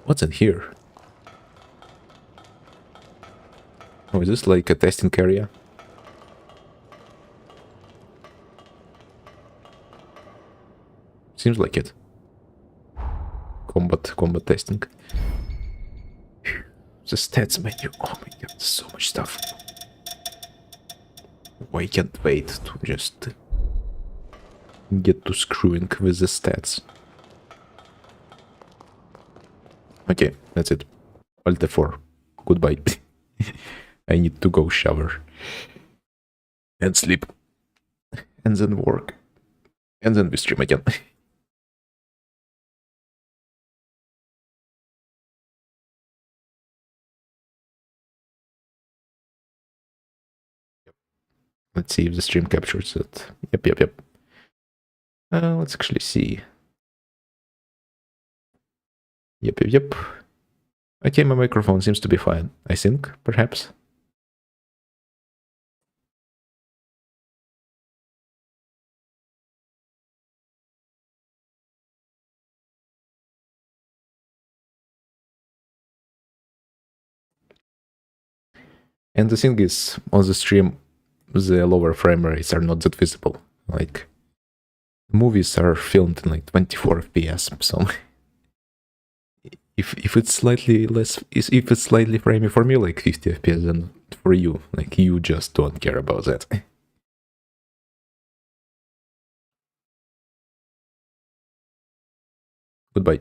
Speaker 1: What's in here? Oh, is this like a testing area? Seems like it. Combat testing. The stats menu. Oh my god, so much stuff. I can't wait to just get to screwing with the stats. Okay, that's it. Alt F4. Goodbye. I need to go shower. And sleep. And then work. And then we stream again. Let's see if the stream captures it. Yep. Let's actually see. Yep. Okay, my microphone seems to be fine. I think, perhaps. And the thing is, on the stream, the lower frame rates are not that visible. Like, movies are filmed in like 24 FPS, so if it's slightly less, if it's slightly framey for me, like 50 FPS, then for you, like, you just don't care about that. Goodbye.